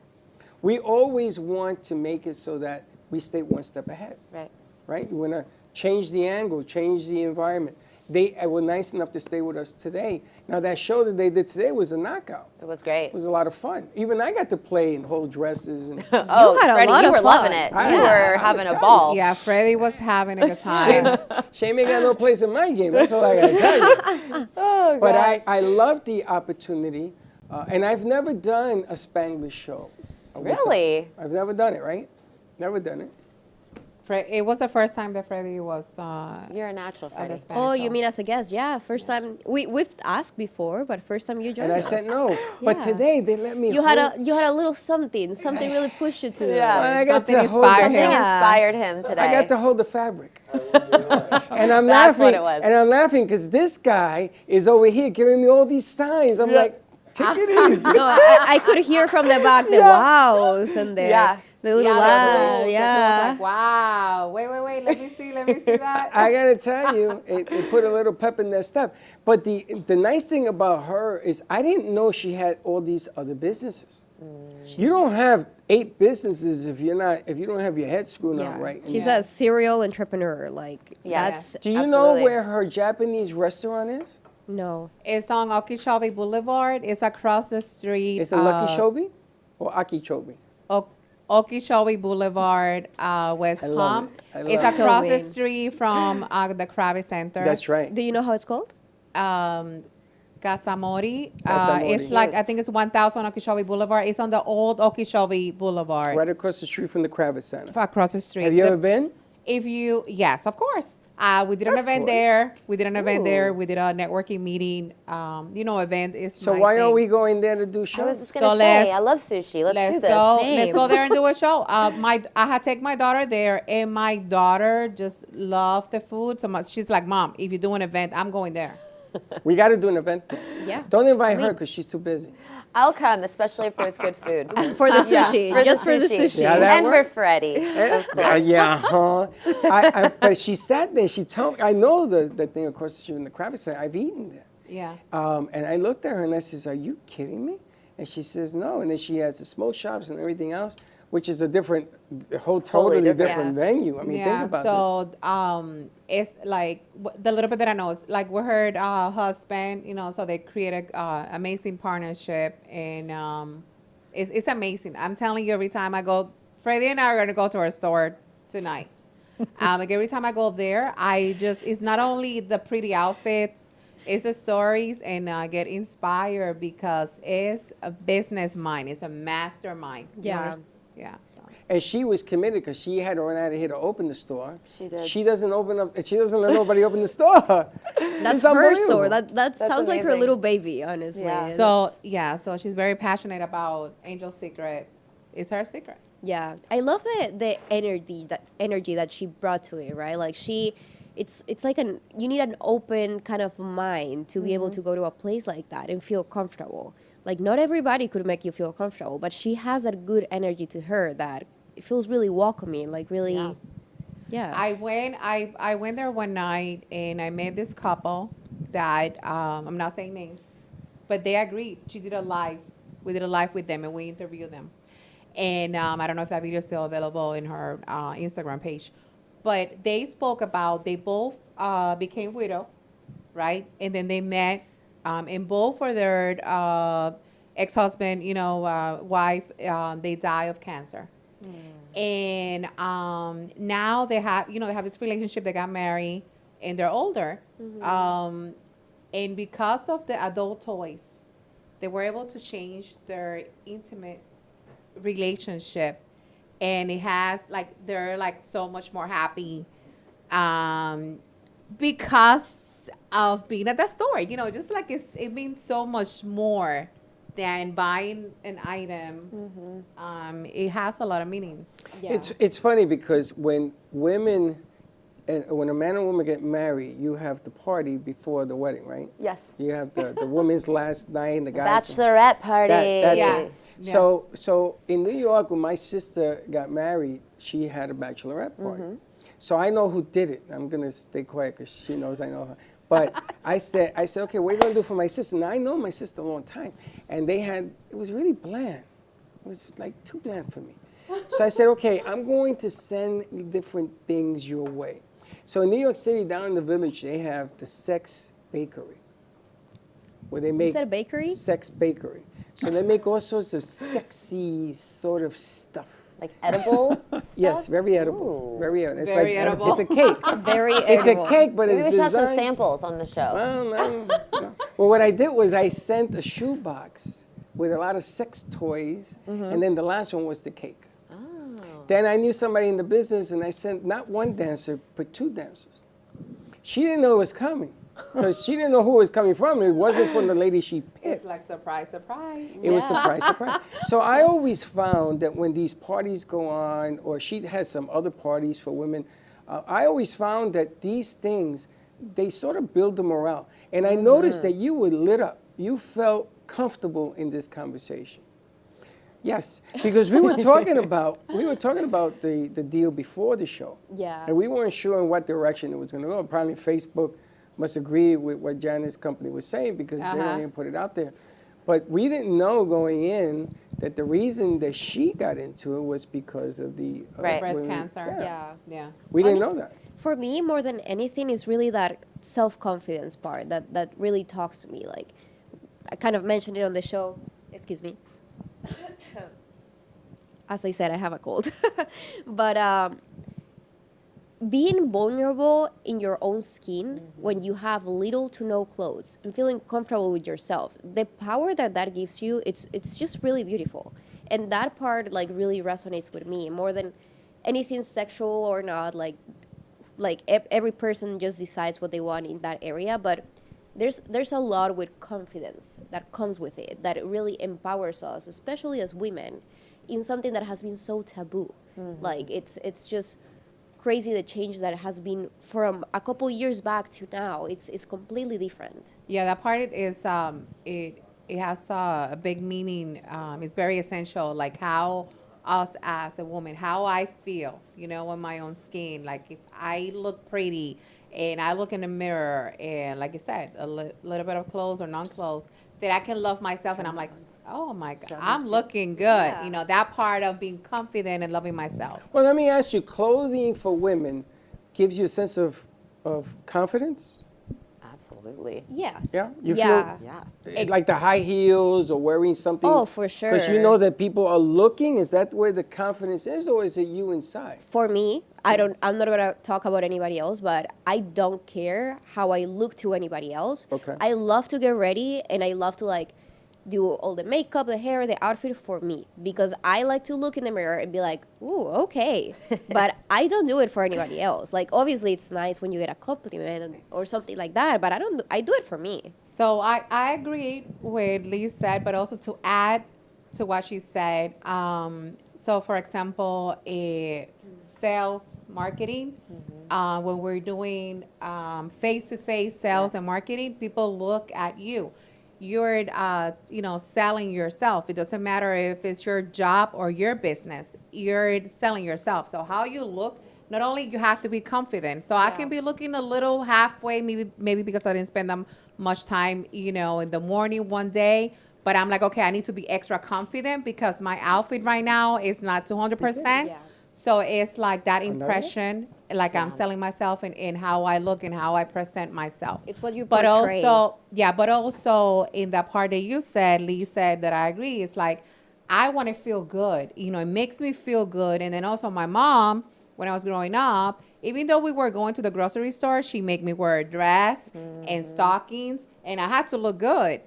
We always want to make it so that we stay one step ahead. Right. Right? You want to change the angle, change the environment. They were nice enough to stay with us today. Now, that show that they did today was a knockout. It was great. It was a lot of fun. Even I got to play and hold dresses. And you had a lot of fun. Loving it. You were having a ball. Yeah, Freddie was having a good time. Shame ain't got no place in my game. That's all I got to tell you. But I love the opportunity. And I've never done a Spanglish show. Really? I've never done it, right? Never done it. It was the first time that Freddie was. You're a natural, Freddie. Oh, you mean as a guest? Yeah, first time. We've asked before, but first time you joined us. And I said no. But today they let me. You had a little something really pushed you to. Yeah, well, I got something inspired him today. I got to hold the fabric. And I'm That's laughing. what it was. And I'm laughing because this guy is over here giving me all these signs. I'm like, take it easy. No, I could hear from the back the wows and the little laugh. Yeah. Like, wow. Wait. Let me see that. I got to tell you, it put a little pep in their step. But the nice thing about her is I didn't know she had all these other businesses. You don't have 8 businesses if you don't have your head screwed up right. She's a serial entrepreneur. That's. Do you know where her Japanese restaurant is? No. It's on Okeechobee Boulevard. It's across the street. Is it Lucky Shobi or Akichobi? Okeechobee Boulevard, West Palm. It's across the street from the Krabby Center. That's right. Do you know how it's called? Casamori. It's like, I think it's 1000 Okeechobee Boulevard. It's on the old Okeechobee Boulevard. Right across the street from the Kravitz Center. Across the street. Have you ever been? Yes, of course. We did an event there. We did a networking meeting. Event is So why are we going there to do shows? I was just going to say, I love sushi. Let's do this. Let's go there and do a show. I had take my daughter there, and my daughter just loved the food so much. She's like, Mom, if you do an event, I'm going there. We got to do an event there. Yeah. Don't invite her because she's too busy. I'll come, especially if there's good food. For the sushi. For the sushi. Yeah, and works. for Freddie. But she sat there. She told me, I know the thing across the street in the Kravitz Center. I've eaten there. Yeah. And I looked at her and I says, are you kidding me? And she says, no. And then she has the smoke shops and everything else, which is totally different venue. I mean, think about this. So it's like the little bit that I know is like with her husband, so they create a amazing partnership, and it's amazing. I'm telling you, every time I go, Freddie and I are going to go to our store tonight. Like every time I go there, it's not only the pretty outfits, it's the stories, and I get inspired because it's a business mind. It's a mastermind. Yeah. Yeah. So. And she was committed because she had to run out of here to open the store. She did. She doesn't let nobody open the store. That's It's her store. unbelievable. That sounds like her amazing. little baby, honestly. Yeah. So she's very passionate about Angel's Secret. It's her secret. Yeah, I love the energy that she brought to it, right? Like it's like you need an open kind of mind to be able to go to a place like that and feel comfortable. Like not everybody could make you feel comfortable, but she has that good energy to her that it feels really welcoming, like really, yeah. I went there one night and I met this couple that I'm not saying names, but they agreed. She did a live. We did a live with them and we interviewed them. And I don't know if that video is still available in her Instagram page, but they spoke about they both became widow, right? And then they met, and both for their ex-husband, wife, they die of cancer. And now they have, they have this relationship. They got married, and they're older. And because of the adult toys, they were able to change their intimate relationship, and it has they're so much more happy because of being at that store. Just like it means so much more than buying an item. It has a lot of meaning. Yeah. It's funny because when a man and woman get married, you have the party before the wedding, right? Yes. You have the woman's last night and the guys. Bachelorette party. That Yeah. thing. So in New York, when my sister got married, she had a bachelorette party. So I know who did it. I'm gonna stay quiet because she knows I know her. But I said, okay, what are you gonna do for my sister? Now I know my sister a long time, and it was really bland. It was like too bland for me. So I said, okay, I'm going to send different things your way. So in New York City, down in the Village, they have the Sex Bakery, where they make said a bakery? Sex Bakery. So they make all sorts of sexy sort of stuff. Like edible stuff? Yes, very edible. Ooh. Very edible. It's Very like edible. It's a cake. Very It's edible. a cake, but Maybe it's we should have some designed. samples on the show. Well, no. Well, what I did was I sent a shoebox with a lot of sex toys, and then the last one was the cake. Oh. Then I knew somebody in the business, and I sent not one dancer, but two dancers. She didn't know it was coming, because she didn't know who it was coming from. It wasn't from the lady she picked. It's like surprise, surprise. It was surprise. So I always found that when these parties go on, or she has some other parties for women, I always found that these things, they sort of build the morale. And I noticed that you were lit up. You felt comfortable in this conversation. Yes, because we were talking about the deal before the show. Yeah. And we weren't sure in what direction it was going to go. Probably Facebook must agree with what Janet's company was saying because they don't even put it out there. But we didn't know going in that the reason that she got into it was because of the Breast cancer. Yeah. We didn't know that. For me, more than anything, is really that self-confidence part that really talks to me. Like, I kind of mentioned it on the show. Excuse me. As I said, I have a cold. But being vulnerable in your own skin when you have little to no clothes and feeling comfortable with yourself, the power that gives you, it's just really beautiful. And that part really resonates with me more than anything sexual or not. Every person just decides what they want in that area, but there's a lot with confidence that comes with it that really empowers us, especially as women, in something that has been so taboo. It's just crazy the change that has been from a couple years back to now. It's completely different. Yeah, that part is it has a big meaning. It's very essential, like how us as a woman, how I feel, in my own skin. Like if I look pretty and I look in the mirror and, like you said, a little bit of clothes or non-clothes, that I can love myself and I'm like, oh my God, I'm looking good. Yeah. That part of being confident and loving myself. Well, let me ask you, clothing for women gives you a sense of confidence? Absolutely. Yes. Yeah? You yeah. feel like the high heels or wearing something? Oh, for sure. Because you know that people are looking. Is that where the confidence is, or is it you inside? For me, I'm not gonna talk about anybody else, but I don't care how I look to anybody else. Okay. I love to get ready, and I love to like do all the makeup, the hair, the outfit for me, because I like to look in the mirror and be like, ooh, okay. But I don't do it for anybody else. Like, obviously it's nice when you get a compliment or something like that, but I do it for me. So I agree with Lee said, but also to add to what she said. So for example, sales marketing, when we're doing face-to-face sales and marketing, people look at you. You're, selling yourself. It doesn't matter if it's your job or your business. You're selling yourself. So how you look, not only you have to be confident. So I can be looking a little halfway, maybe because I didn't spend them much time, in the morning one day. But I'm like, okay, I need to be extra confident because my outfit right now is not 200%. Yeah. So it's like that impression, like I'm selling myself in how I look and how I present myself. It's what you But portray. also in that part that you said, Lee said, that I agree, it's like, I want to feel good. It makes me feel good. And then also my mom, when I was growing up, even though we were going to the grocery store, she made me wear a dress and stockings, and I had to look good.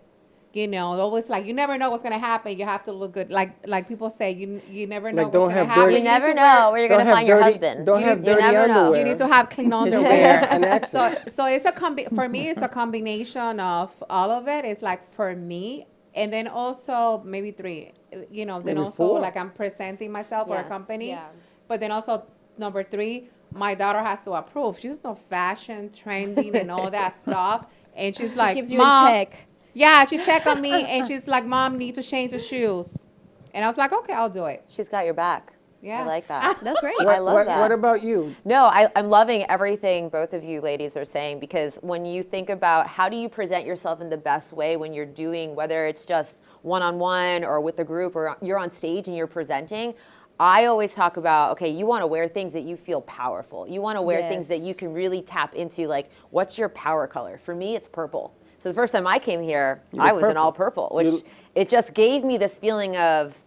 Always like, you never know what's going to happen. You have to look good. Like people say, you never know Like, what's don't going to have happen. dirty- You never know where you're going to find your husband. Don't have dirty never know. underwear. You need to have clean underwear. An accident. So it's for me, it's a combination of all of it. It's like for me, and then also maybe three, then Maybe also four. like I'm presenting myself for a Yes. company. Yeah. But then also number three, my daughter has to approve. She's no fashion, trending, and all that stuff. And she's like, keeps you Mom, in check. yeah, she checked on me, and she's like, Mom, need to change the shoes. And I was like, okay, I'll do it. She's got your back. Yeah. I like that. That's great. I love that. What about you? No, I'm loving everything both of you ladies are saying, because when you think about how do you present yourself in the best way when you're doing, whether it's just one-on-one or with a group or you're on stage and you're presenting, I always talk about, okay, you want to wear things that you feel powerful. You want to wear things that you can really tap into, like, what's your power color? For me, it's purple. So the first time I came here, I was in all purple, which it just gave me this feeling of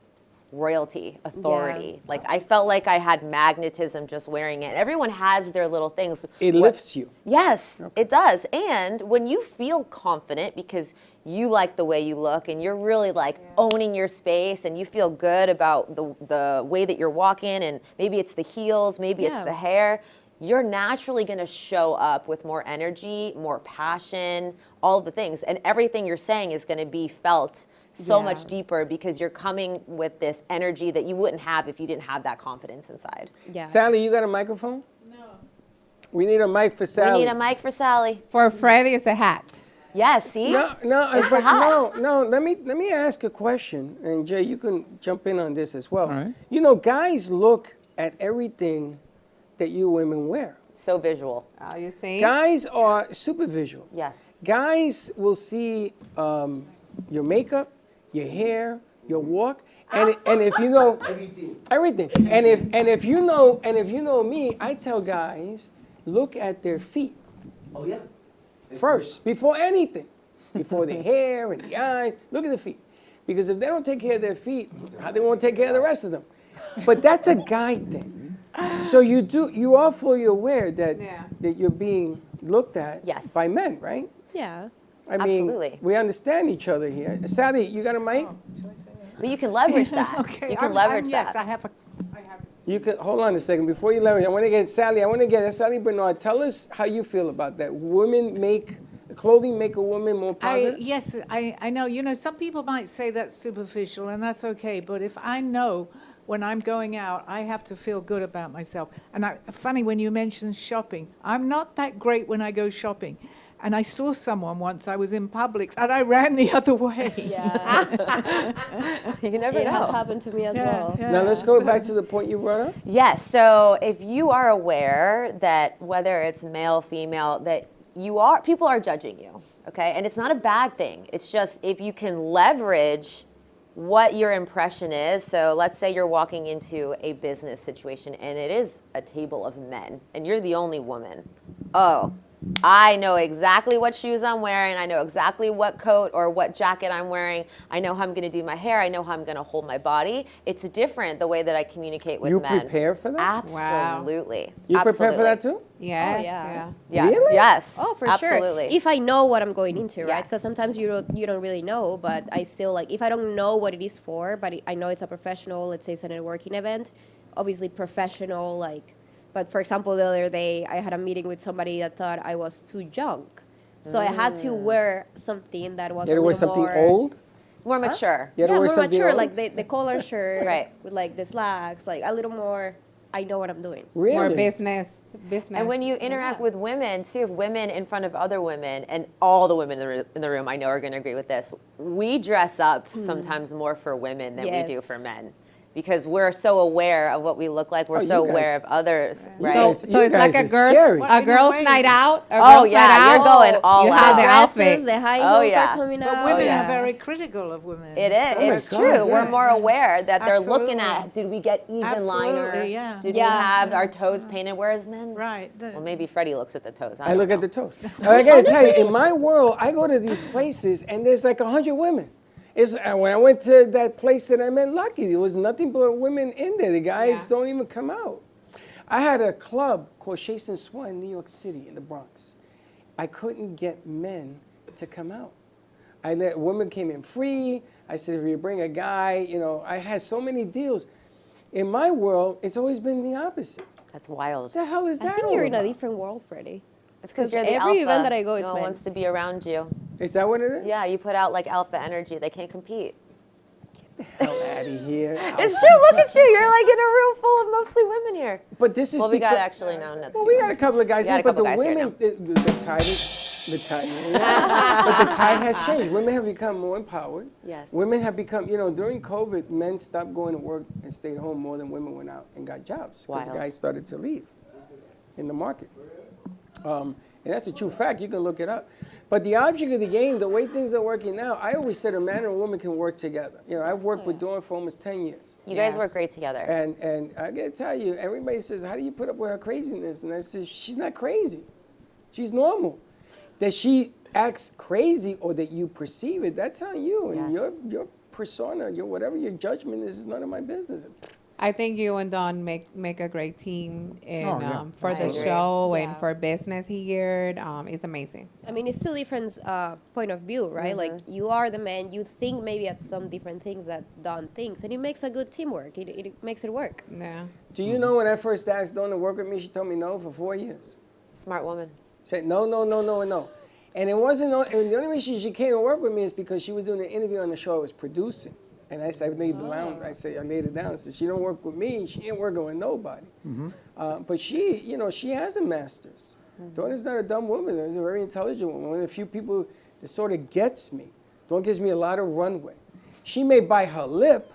royalty, authority. Like I felt like I had magnetism just wearing it. Everyone has their little things. It lifts you. Yes, it does. And when you feel confident because you like the way you look and you're really like owning your space and you feel good about the way that you're walking, and maybe it's the heels, maybe it's the hair, you're naturally going to show up with more energy, more passion, all the things. And everything you're saying is going to be felt so much deeper because you're coming with this energy that you wouldn't have if you didn't have that confidence inside. Yeah. Sally, you got a microphone? No. We need a mic for Sally. We need a mic for Sally. For Freddie, it's a hat. Yes, see? No. Let me ask a question, and Jay, you can jump in on this as well. All right. You know, guys look at everything that you women wear. So visual. Oh, you see? Guys are super visual. Yes. Guys will see your makeup, your hair, your walk, and if you know everything, and if you know me, I tell guys, look at their feet. Oh yeah. First, before anything, before the hair and the eyes, look at the feet, because if they don't take care of their feet, how they won't take care of the rest of them. But that's a guy thing. So you are fully aware that you're being looked at by men, right? Yeah. I mean, Absolutely. we understand each other here. Sally, you got a mic? But you can leverage that. Okay, You can leverage that. Yes, I have. You could hold on a second before you leverage. I want to get Sally Bernard. Tell us how you feel about that. Clothing make a woman more positive? Yes, I know. You know, some people might say that's superficial, and that's okay. But if I know when I'm going out, I have to feel good about myself. And funny when you mentioned shopping. I'm not that great when I go shopping. And I saw someone once, I was in Publix, and I ran the other way. Yeah. You never It know. has happened to me as well. Now let's go back to the point you brought up. Yes, so if you are aware that whether it's male, female, that people are judging you, okay? And it's not a bad thing. It's just if you can leverage what your impression is. So let's say you're walking into a business situation and it is a table of men and you're the only woman. Oh, I know exactly what shoes I'm wearing. I know exactly what coat or what jacket I'm wearing. I know how I'm going to do my hair. I know how I'm going to hold my body. It's different the way that I communicate with You men. prepare for that? Absolutely. You prepare for that too? Yes. Oh, yeah. Yeah. Really? Yes. Oh, for absolutely. sure. If I know what I'm going into, right? Because sometimes you don't really know, but I still like if I don't know what it is for, but I know it's a professional. Let's say it's a networking event, obviously professional. Like, but for example, the other day I had a meeting with somebody that thought I was too young, so I had to wear something that was You had to a wear little something more old? More mature. You had to yeah, wear more something mature, old? like the collar shirt, Right. with like the slacks, like a little more. I know what I'm doing. Really? More business. And when you interact with women, too, women in front of other women, and all the women in the room I know are going to agree with this, we dress up sometimes more for women than we do Yes. for men. Because we're so aware of what we look like. We're Oh, so you aware guys- of others, right? So it's like a girl's scary. night out. A Oh, girl's yeah, night out. you're going all You out. have the Dresses, outfit. the high Oh, heels yeah. are coming But out. women yeah. are very critical of women. It is. So- It's God, true. yes. We're more aware that they're looking Absolutely. at, did we get even liner? Absolutely, yeah. Did Yeah. we have our toes painted? Whereas men, Right. well, maybe Freddie looks at the toes. I look at the toes. I gotta tell you, in my world, I go to these places and there's like 100 women. When I went to that place that I met Lucky, there was nothing but women in there. The guys don't even come out. I had a club called Chase and Swan in New York City, in the Bronx. I couldn't get men to come out. I let women came in free. I said, if you bring a guy, I had so many deals. In my world, it's always been the opposite. That's wild. What the hell is that I think all you're in a about? different world, Freddie. It's because you're the every alpha. event that I go, it's no one men. wants to be around you. Is that what it is? Yeah, you put out like alpha energy. They can't compete. Hell out of here. It's true. Look at you. You're like in a room full of mostly women here. But this is Well, we got because- actually now. Well, we got a couple of guys We got here, a but the couple guys here women, now. the tide, but the tide has changed. Women have become more empowered. Yes. Women have become, during COVID, men stopped going to work and stayed home more than women went out and got jobs because Wild. guys started to leave in the market. And that's a true fact. You can look it up. But the object of the game, the way things are working now, I always said a man and a woman can work together. I've worked with Dawn for almost 10 years. You guys work great together. And I gotta tell you, everybody says, how do you put up with her craziness? And I said, she's not crazy. She's normal. That she acts crazy or that you perceive it, that's on you. And your persona, whatever your judgment is none of my business. I think you and Don make a great team for I the agree. show and Yeah. for business here. It's amazing. I mean, it's two different point of view, right? Like you are the man, you think maybe at some different things that Don thinks, and it makes a good teamwork. It makes it work. Yeah. Do you know when I first asked Dawn to work with me, she told me no for 4 years. Smart woman. Said no, no, no, no, and no. And it wasn't, and the only reason she came to work with me is because she was doing an interview on the show I was producing. And I said, I laid it down. I said, she don't work with me. She ain't working with nobody. But she, she has a master's. Dawn is not a dumb woman. She's a very intelligent woman. One of the few people that sort of gets me. Dawn gives me a lot of runway. She may bite her lip,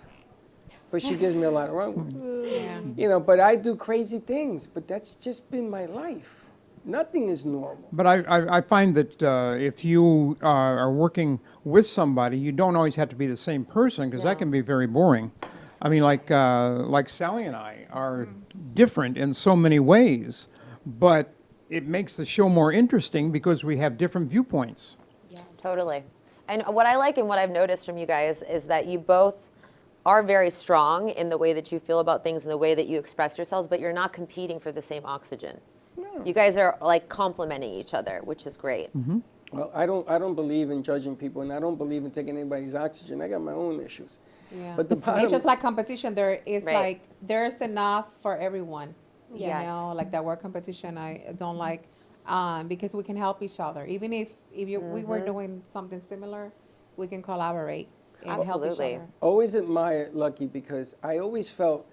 but she gives me a lot of runway. But I do crazy things. But that's just been my life. Nothing is normal. But I find that if you are working with somebody, you don't always have to be the same person because that can be very boring. I mean, like Sally and I are different in so many ways, but it makes the show more interesting because we have different viewpoints. Yeah, totally. And what I like and what I've noticed from you guys is that you both are very strong in the way that you feel about things and the way that you express yourselves, but you're not competing for the same oxygen. You guys are like complementing each other, which is great. Well, I don't believe in judging people, and I don't believe in taking anybody's oxygen. I got my own issues. Yeah. But the bottom, It's just like competition. There is Right. like there's enough for everyone. Yes. You know, like that word competition. I don't like because we can help each other. Even if we were doing something similar, we can collaborate and help each Absolutely. other. always admire Lucky because I always felt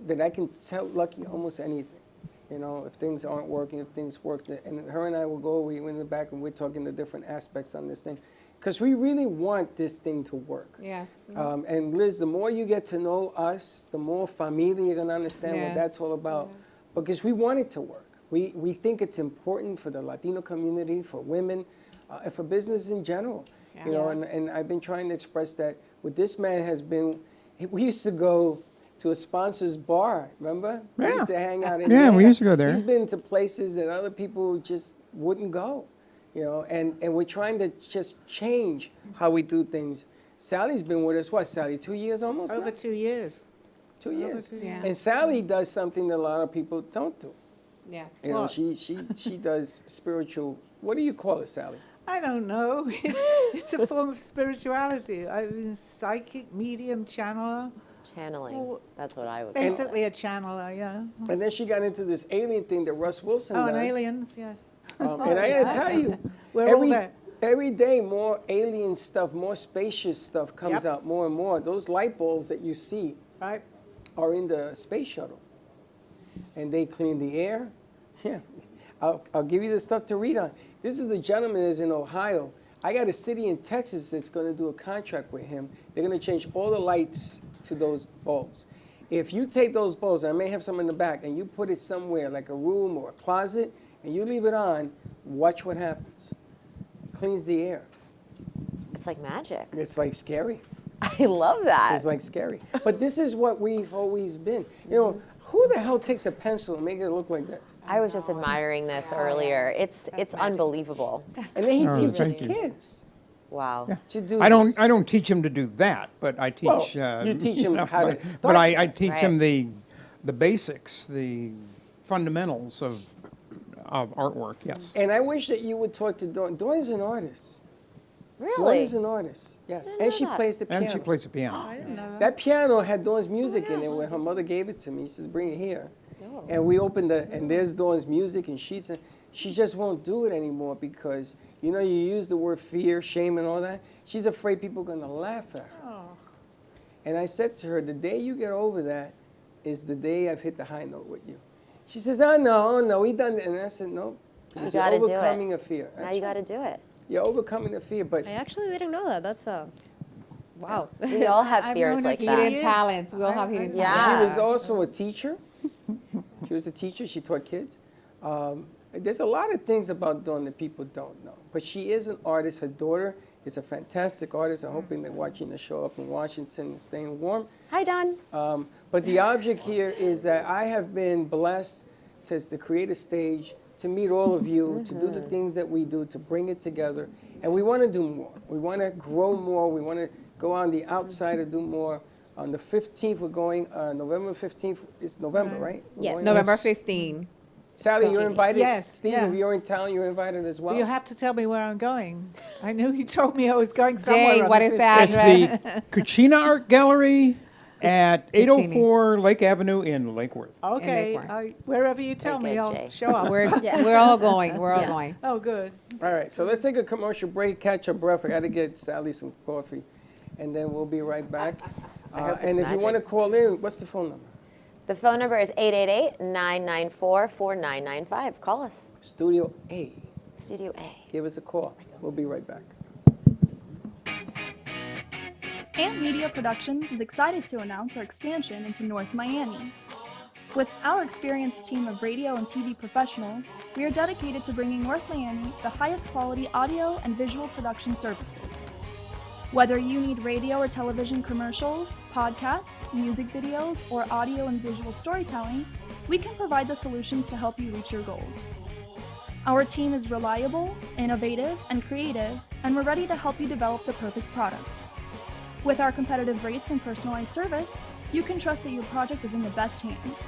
that I can tell Lucky almost anything. If things aren't working, if things work, and her and I will go, we in the back and we're talking the different aspects on this thing. Because we really want this thing to work. Yes. And Liz, the more you get to know us, the more familia you're going to understand what Yes. that's all about. Because we want it to work. We think it's important for the Latino community, for women, and for business in general. Yeah. And I've been trying to express that what this man has been, we used to go to a sponsor's bar. Remember? We Yeah. used to hang out in Yeah, there. we used to go there. He's been to places that other people just wouldn't go, you know. And we're trying to just change how we do things. Sally's been with us, what, Sally, 2 years almost? Over now? 2 years. 2 years. Over 2 years. Yeah. And Sally does something that a lot of people don't do. Yes. You know, What? she does spiritual. What do you call it, Sally? I don't know. It's a form of spirituality. I've been psychic, medium, channeler. Channeling. Oh, That's what I would call it. Basically a channeler, yeah. And then she got into this alien thing that Russ Wilson Oh, does. and aliens, yes. And I gotta tell you, We're all there. every day more alien stuff, more spacious stuff comes Yep. out more and more. Those light bulbs that you see Right. are in the space shuttle. And they clean the air. Yeah. I'll give you the stuff to read on. This is a gentleman that's in Ohio. I got a city in Texas that's going to do a contract with him. They're going to change all the lights to those bulbs. If you take those bulbs, I may have some in the back, and you put it somewhere like a room or a closet, and you leave it on, watch what happens. It cleans the air. It's like magic. It's like scary. I love that. It's like scary. But this is what we've always been. You know, who the hell takes a pencil and make it look like this? I was just admiring this earlier. It's unbelievable. And then he Oh, teaches thank you. kids Wow. to do I this. don't teach them to do that, but I teach. Well, you teach 'em how to but, start. But I teach Right. them the basics, the fundamentals of artwork. Yes. And I wish that you would talk to Dawn. Dawn's an artist. Dawn Really? is an artist, yes. didn't And know she that. plays the piano. And she plays the piano. I didn't know that. That piano had Dawn's music in it when her mother gave it to me. She says, bring it here. Oh. And we opened and there's Dawn's music, and she just won't do it anymore because, you know, you use the word fear, shame, and all that. She's afraid people are going to laugh at her. Oh. And I said to her, the day you get over that is the day I've hit the high note with you. She says, oh, no, we done it. And I said, no, because you're gotta do it. overcoming a fear. Now That's you got to right. do it. You're overcoming the fear, but I actually didn't know that. That's wow. We all have I've fears known her like for that. Hidden years. talents. We all have hidden Yeah. talents. she was also a teacher. She was a teacher. She taught kids. There's a lot of things about Dawn that people don't know. But she is an artist. Her daughter is a fantastic artist. I'm hoping they're watching the show up in Washington and staying warm. Hi, Don. But the object here is that I have been blessed to create a stage, to meet all of you, to do the things that we do, to bring it together. And we want to do more. We want to grow more. We want to go on the outside and do more. On the 15th, we're going, November 15th, it's November, right? We're Yes. going- November 15. Sally, you're invited. Yes, Steve, yeah. if you're in town, you're invited as well. Well, you have to tell me where I'm going. I knew you told me I was going somewhere. Jay, on what the is 15th. that? It's the Cucina Art Gallery at Cucini. 804 Lake Avenue in Lake Worth. Okay, Lakewood. wherever you tell Very me, good, I'll Jay. show up. We're all going. We're all going. Oh, good. All right, so let's take a commercial break, catch our breath. I got to get Sally some coffee, and then we'll be right back. I hope it's And if you want to magic. call in, what's the phone number? The phone number is 888-994-4995. Call us. Studio A. Studio A. Give us a call. We'll be right back. Amp Media Productions is excited to announce our expansion into North Miami. With our experienced team of radio and TV professionals, we are dedicated to bringing North Miami the highest quality audio and visual production services. Whether you need radio or television commercials, podcasts, music videos, or audio and visual storytelling, we can provide the solutions to help you reach your goals. Our team is reliable, innovative, and creative, and we're ready to help you develop the perfect product. With our competitive rates and personalized service, you can trust that your project is in the best hands.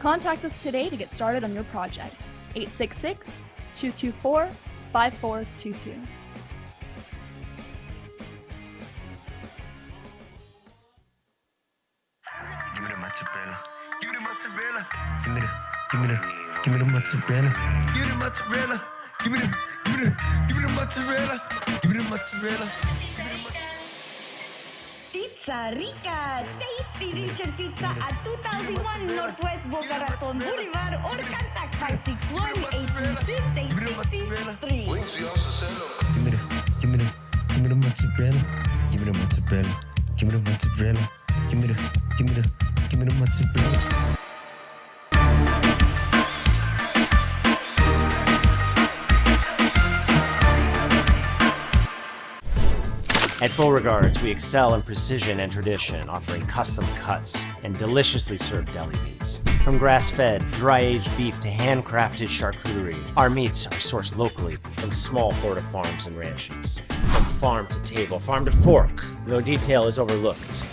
Contact us today to get started on your project. 866-224-5422. Give me the mozzarella. Give me the mozzarella. Give me the, give me the, give me the mozzarella. Give me the mozzarella. Give me the, give me the, give me the mozzarella. Give me the mozzarella. Pizza Rica, tasty rich and pizza at 2001 Northwest Boca Raton Boulevard or contact 561-826-8663. Give me the, give me the, give me the mozzarella. Give me the mozzarella. Give me the mozzarella. Give me the, give me the, give me the mozzarella. At Beauregards, we excel in precision and tradition, offering custom cuts and deliciously served deli meats. From grass-fed, dry-aged beef to handcrafted charcuterie, our meats are sourced locally from small Florida farms and ranches. From farm to table, farm to fork, no detail is overlooked.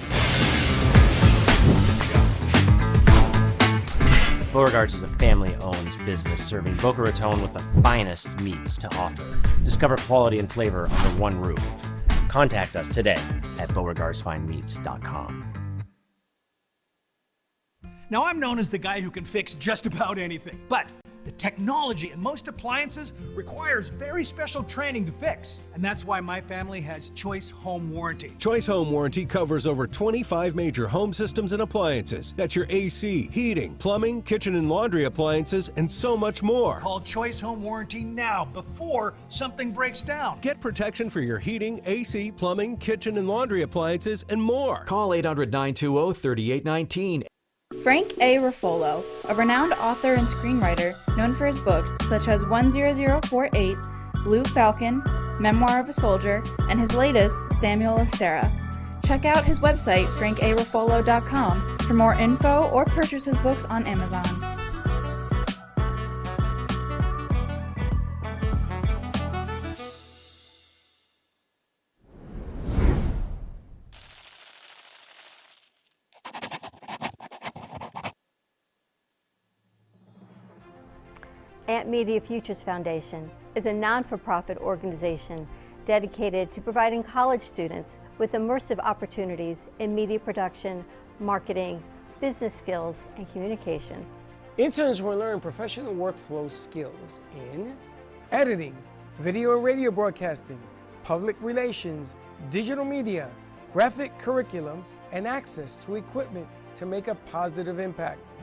Beauregards is a family-owned business serving Boca Raton with the finest meats to offer. Discover quality and flavor under one roof. Contact us today at beauregardsfinemeats.com. Now, I'm known as the guy who can fix just about anything, but the technology in most appliances requires very special training to fix. And that's why my family has Choice Home Warranty. Choice Home Warranty covers over 25 major home systems and appliances. That's your AC, heating, plumbing, kitchen and laundry appliances, and so much more. Call Choice Home Warranty now before something breaks down. Get protection for your heating, AC, plumbing, kitchen and laundry appliances, and more. Call 800-920-3819. Frank A. Ruffolo, a renowned author and screenwriter known for his books such as 10048, Blue Falcon, Memoir of a Soldier, and his latest, Samuel of Sarah. Check out his website, frankaruffolo.com, for more info or purchase his books on Amazon. Amp Media Futures Foundation is a non-for-profit organization dedicated to providing college students with immersive opportunities in media production, marketing, business skills, and communication. Interns will learn professional workflow skills in editing, video and radio broadcasting, public relations, digital media, graphic curriculum, and access to equipment to make a positive impact.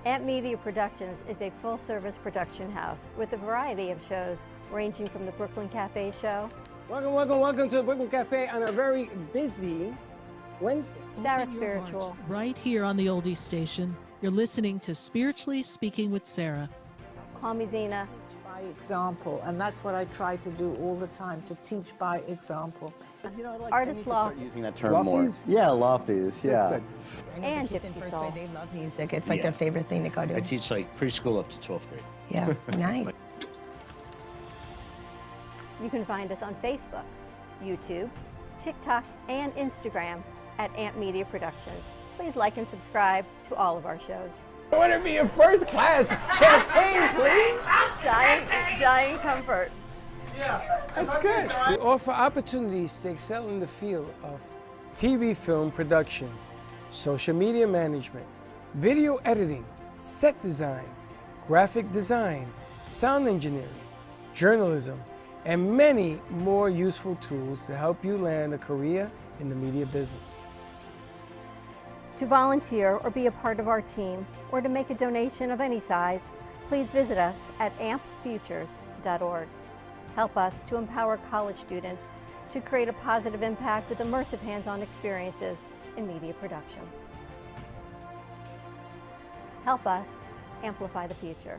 Amp Media Productions is a full-service production house with a variety of shows ranging from the Brooklyn Cafe show. Welcome to the Brooklyn Cafe on a very busy Wednesday. Sarah Spiritual. Right here on the Oldies Station, you're listening to Spiritually Speaking with Sarah. Call me Zena. By example, and that's what I try to do all the time, to teach by example. Artist Loft. Using that term more. Yeah, lofties, yeah. And Gypsy Soul. They love music. It's like their favorite thing to go to. I teach like preschool up to 12th grade. Yeah, nice. You can find us on Facebook, YouTube, TikTok, and Instagram at Amp Media Productions. Please like and subscribe to all of our shows. I want to be in first class champagne, please. Giant comfort. That's good. We offer opportunities to excel in the field of TV film production, social media management, video editing, set design, graphic design, sound engineering, journalism, and many more useful tools to help you land a career in the media business. To volunteer or be a part of our team, or to make a donation of any size, please visit us at ampfutures.org. Help us to empower college students to create a positive impact with immersive hands-on experiences in media production. Help us amplify the future.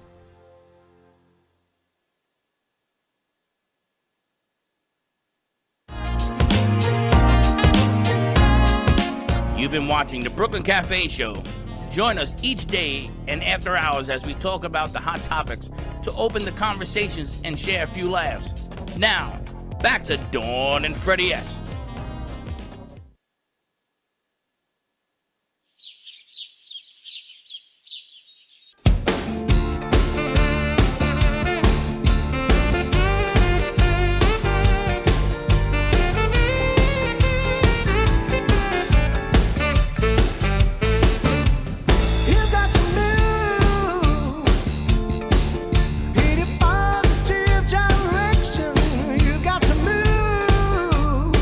You've been watching the Brooklyn Cafe Show. Join us each day and after hours as we talk about the hot topics to open the conversations and share a few laughs. Now, back to Dawn and Freddie S. Positive direction, you got to move.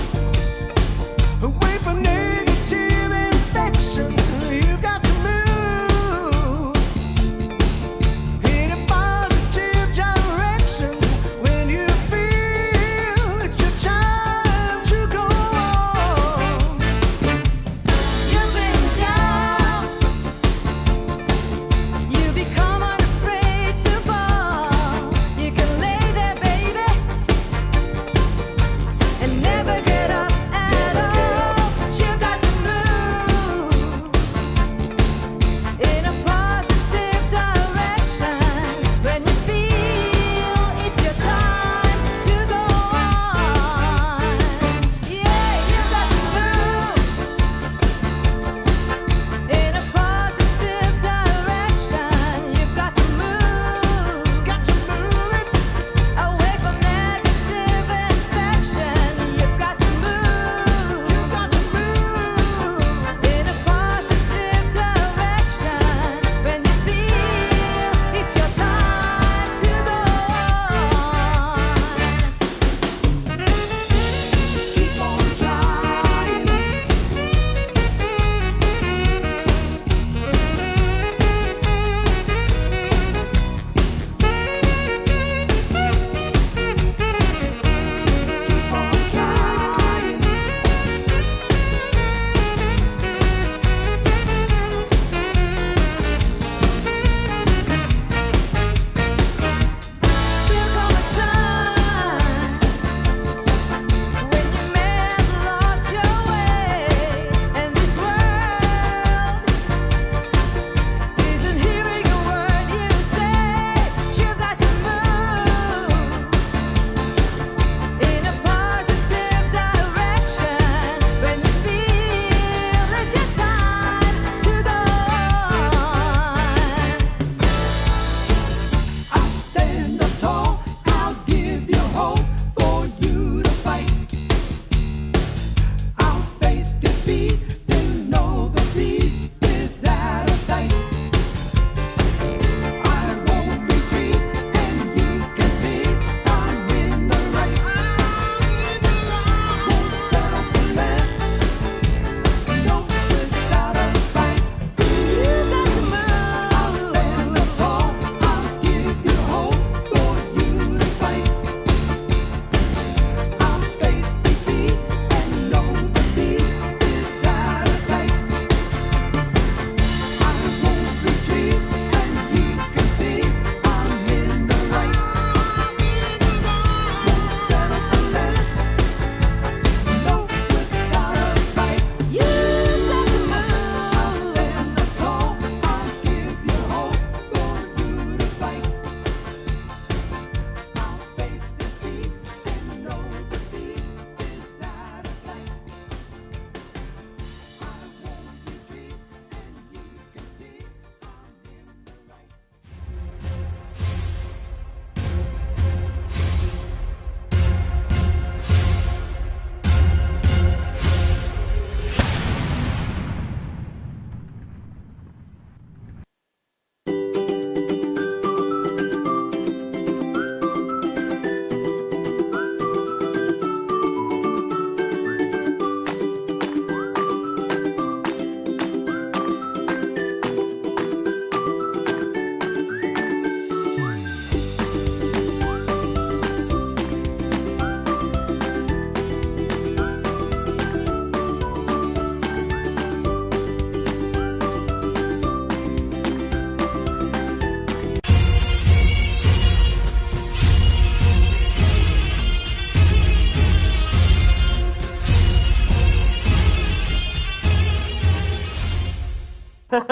And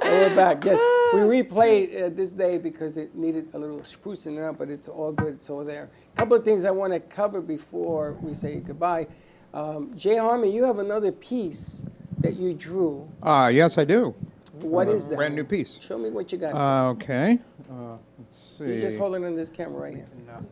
we're back. Yes, we replayed this day because it needed a little sprucing up, but it's all good. It's all there. A couple of things I want to cover before we say goodbye. Jay Harmon, you have another piece that you drew. Yes, I do. What is that? Brand new piece. Show me what you got. Okay. Let's see. You're just holding on this camera right here. No.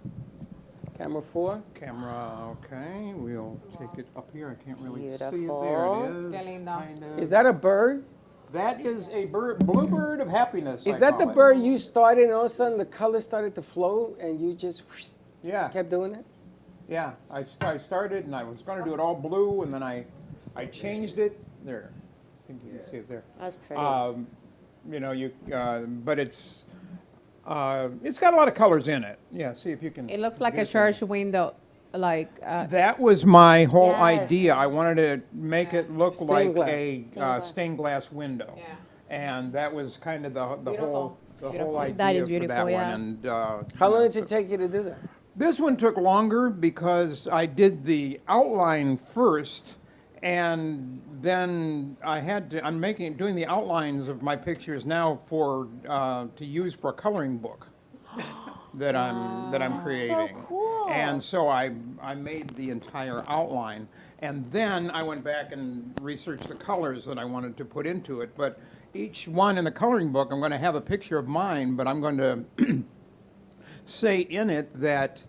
Camera 4. Camera, okay. We'll take it up here. I can't really see it. Beautiful. There it is. Qué lindo. Kind of. Is that a bird? That is a bird, bluebird of happiness. Is I that the call it. bird you started and all of a sudden the color started to flow and you just kept doing it? Yeah, I started and I was going to do it all blue and then I changed it. There, I think you can see it there. That's pretty. You know, but it's got a lot of colors in it. Yeah, see if you can. It looks like a church window, like. That was my whole Yes. idea. I wanted to make it look Stained like glass. a stained glass window. Yeah. And that was kind of the Beautiful. whole idea That is for beautiful, that yeah. one. And How long did it take you to do that? this one took longer because I did the outline first, and then I had to. I'm doing the outlines of my pictures now for to use for a coloring book that I'm creating. So cool. And so I made the entire outline, and then I went back and researched the colors that I wanted to put into it. But each one in the coloring book, I'm going to have a picture of mine, but I'm going to say in it that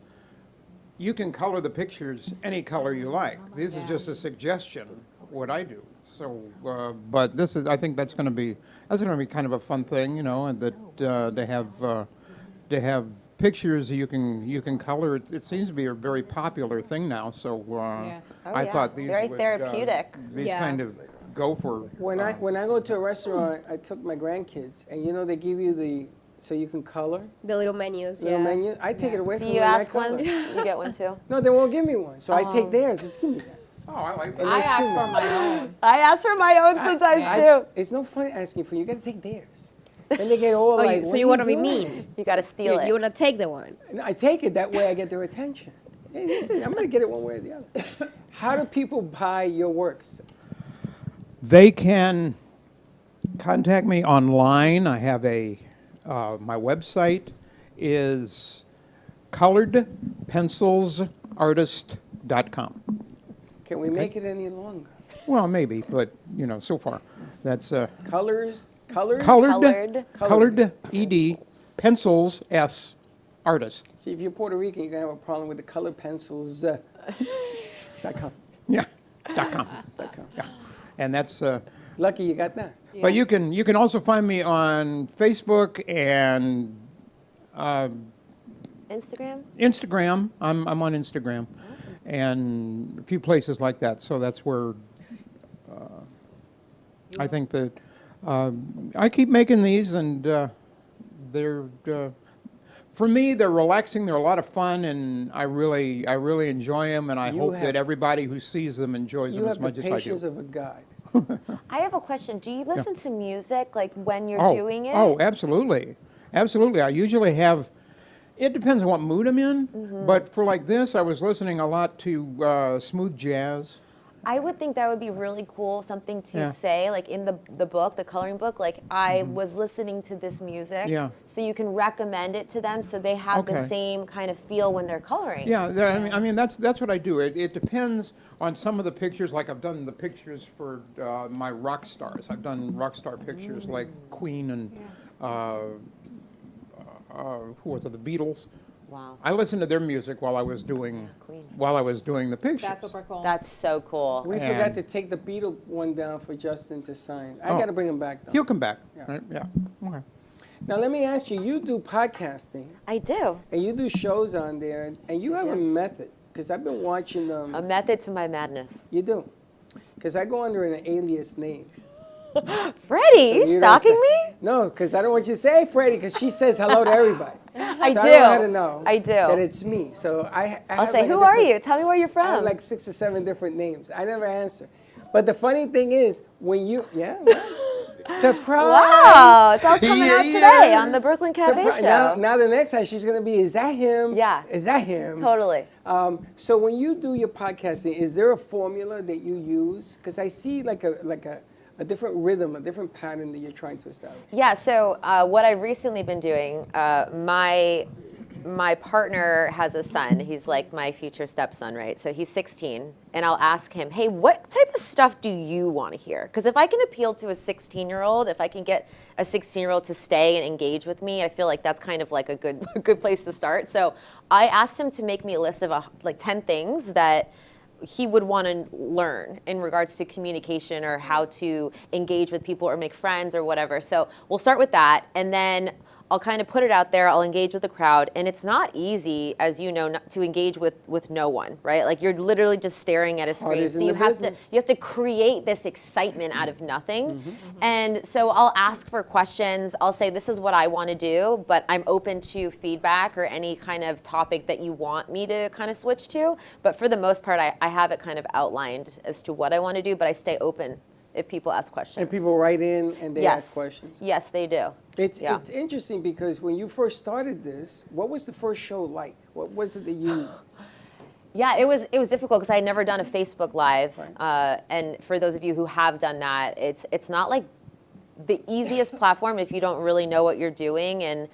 you can color the pictures any color you like. This is just a suggestion, what I do. So, but this is, I think that's going to be kind of a fun thing, you know, and that to have pictures you can color. It seems to be a very popular thing now. So Yes. Oh, I yeah. thought these Very would, therapeutic. These Yeah. kind of go for. When I go to a restaurant, I took my grandkids, and you know they give you so you can color The little menus, little yeah. menu. I take it away Do from you them. and I ask one? color. You get one too? No, they won't give me one. So I take theirs. Just give me that. Oh, I like And that. I they ask skim for it. my own. I ask for my own sometimes too. It's no fun asking for you. You got to take theirs. Then they get all like, so what you are want to be doing? mean. You got to steal it. You want to take the one. And I take it that way. I get their attention. Hey, listen, I'm going to get it one way or the other. How do people buy your works? They can contact me online. I have my website is coloredpencilsartist.com. Can we make it any longer? Well, maybe, but you know, so far that's Colors. Colored. ed pencils s artist. See, if you're Puerto Rican, you're going to have a problem with the color pencils. .com. Yeah. .com. Yeah. And that's Lucky you got that. but you can also find me on Facebook and Instagram? Instagram. I'm on Instagram, and a few places like that. So that's where I think that I keep making these, and they're for me they're relaxing. They're a lot of fun, and I really enjoy them. And I You hope have- that everybody who sees them enjoys You them have as much the as I patience do. of a god. I have a question. Do you listen to music like when you're doing it? Oh, absolutely. Absolutely. I usually have, it depends on what mood I'm in, but for like this, I was listening a lot to smooth jazz. I would think that would be really cool, something to Yeah. say, like in the book, the coloring book, like I was listening to this music. Yeah. So you can recommend it to them so they have the Okay. same kind of feel when they're coloring. Yeah, I mean that's what I do. It depends on some of the pictures. Like I've done the pictures for my rock stars. I've done rock star pictures like Queen and who was it? The Beatles. Wow. I listened to their music while I was doing Queen. the pictures. That's super cool. That's so cool. We And- forgot to take the Beatle one down for Justin to sign. I Oh. got to bring him back, though. He'll come back. Yeah. Right? Yeah. Okay. Now, let me ask you, you do podcasting, I do. and you do shows on there, and you have a method, because I've been watching them. A method to my madness. You do. Because I go under an alias name. Freddie, So you you don't stalking say- me? No, because I don't want you to say Freddie, because she says hello to everybody. I so do. I don't want her to know I do. that it's me. So I'll have say, like a who are different- you? Tell me where you're I have from. like 6 or 7 different names. I never answer. But the funny thing is, when you, surprise. Wow, it's all coming out today on the Brooklyn Cafe show. Now the next time she's going to be, is that him? Yeah. Is that him? Totally. So when you do your podcasting, is there a formula that you use? Because I see like a a different rhythm, a different pattern that you're trying to establish? Yeah, so what I've recently been doing, my partner has a son. He's like my future stepson, right? So he's 16, and I'll ask him, hey, what type of stuff do you want to hear? Because if I can appeal to a 16-year-old, if I can get a 16-year-old to stay and engage with me, I feel like that's kind of like a good place to start. So I asked him to make me a list of like 10 things that he would want to learn in regards to communication or how to engage with people or make friends or whatever. So we'll start with that, and then I'll kind of put it out there. I'll engage with the crowd, and it's not easy, as you know, to engage with no one, right? Like you're literally just staring at a screen. So you have to create this excitement out of nothing. And so I'll ask for questions. I'll say, this is what I want to do, but I'm open to feedback or any kind of topic that you want me to kind of switch to. But for the most part, I have it kind of outlined as to what I want to do, but I stay open if people ask questions. And people write in and they ask questions? Yes, they do. It's interesting because when you first started this, what was the first show like? What was it that you... Yeah, it was difficult because I had never done a Facebook Live. And for those of you who have done that, it's not like the easiest platform if you don't really know what you're doing. And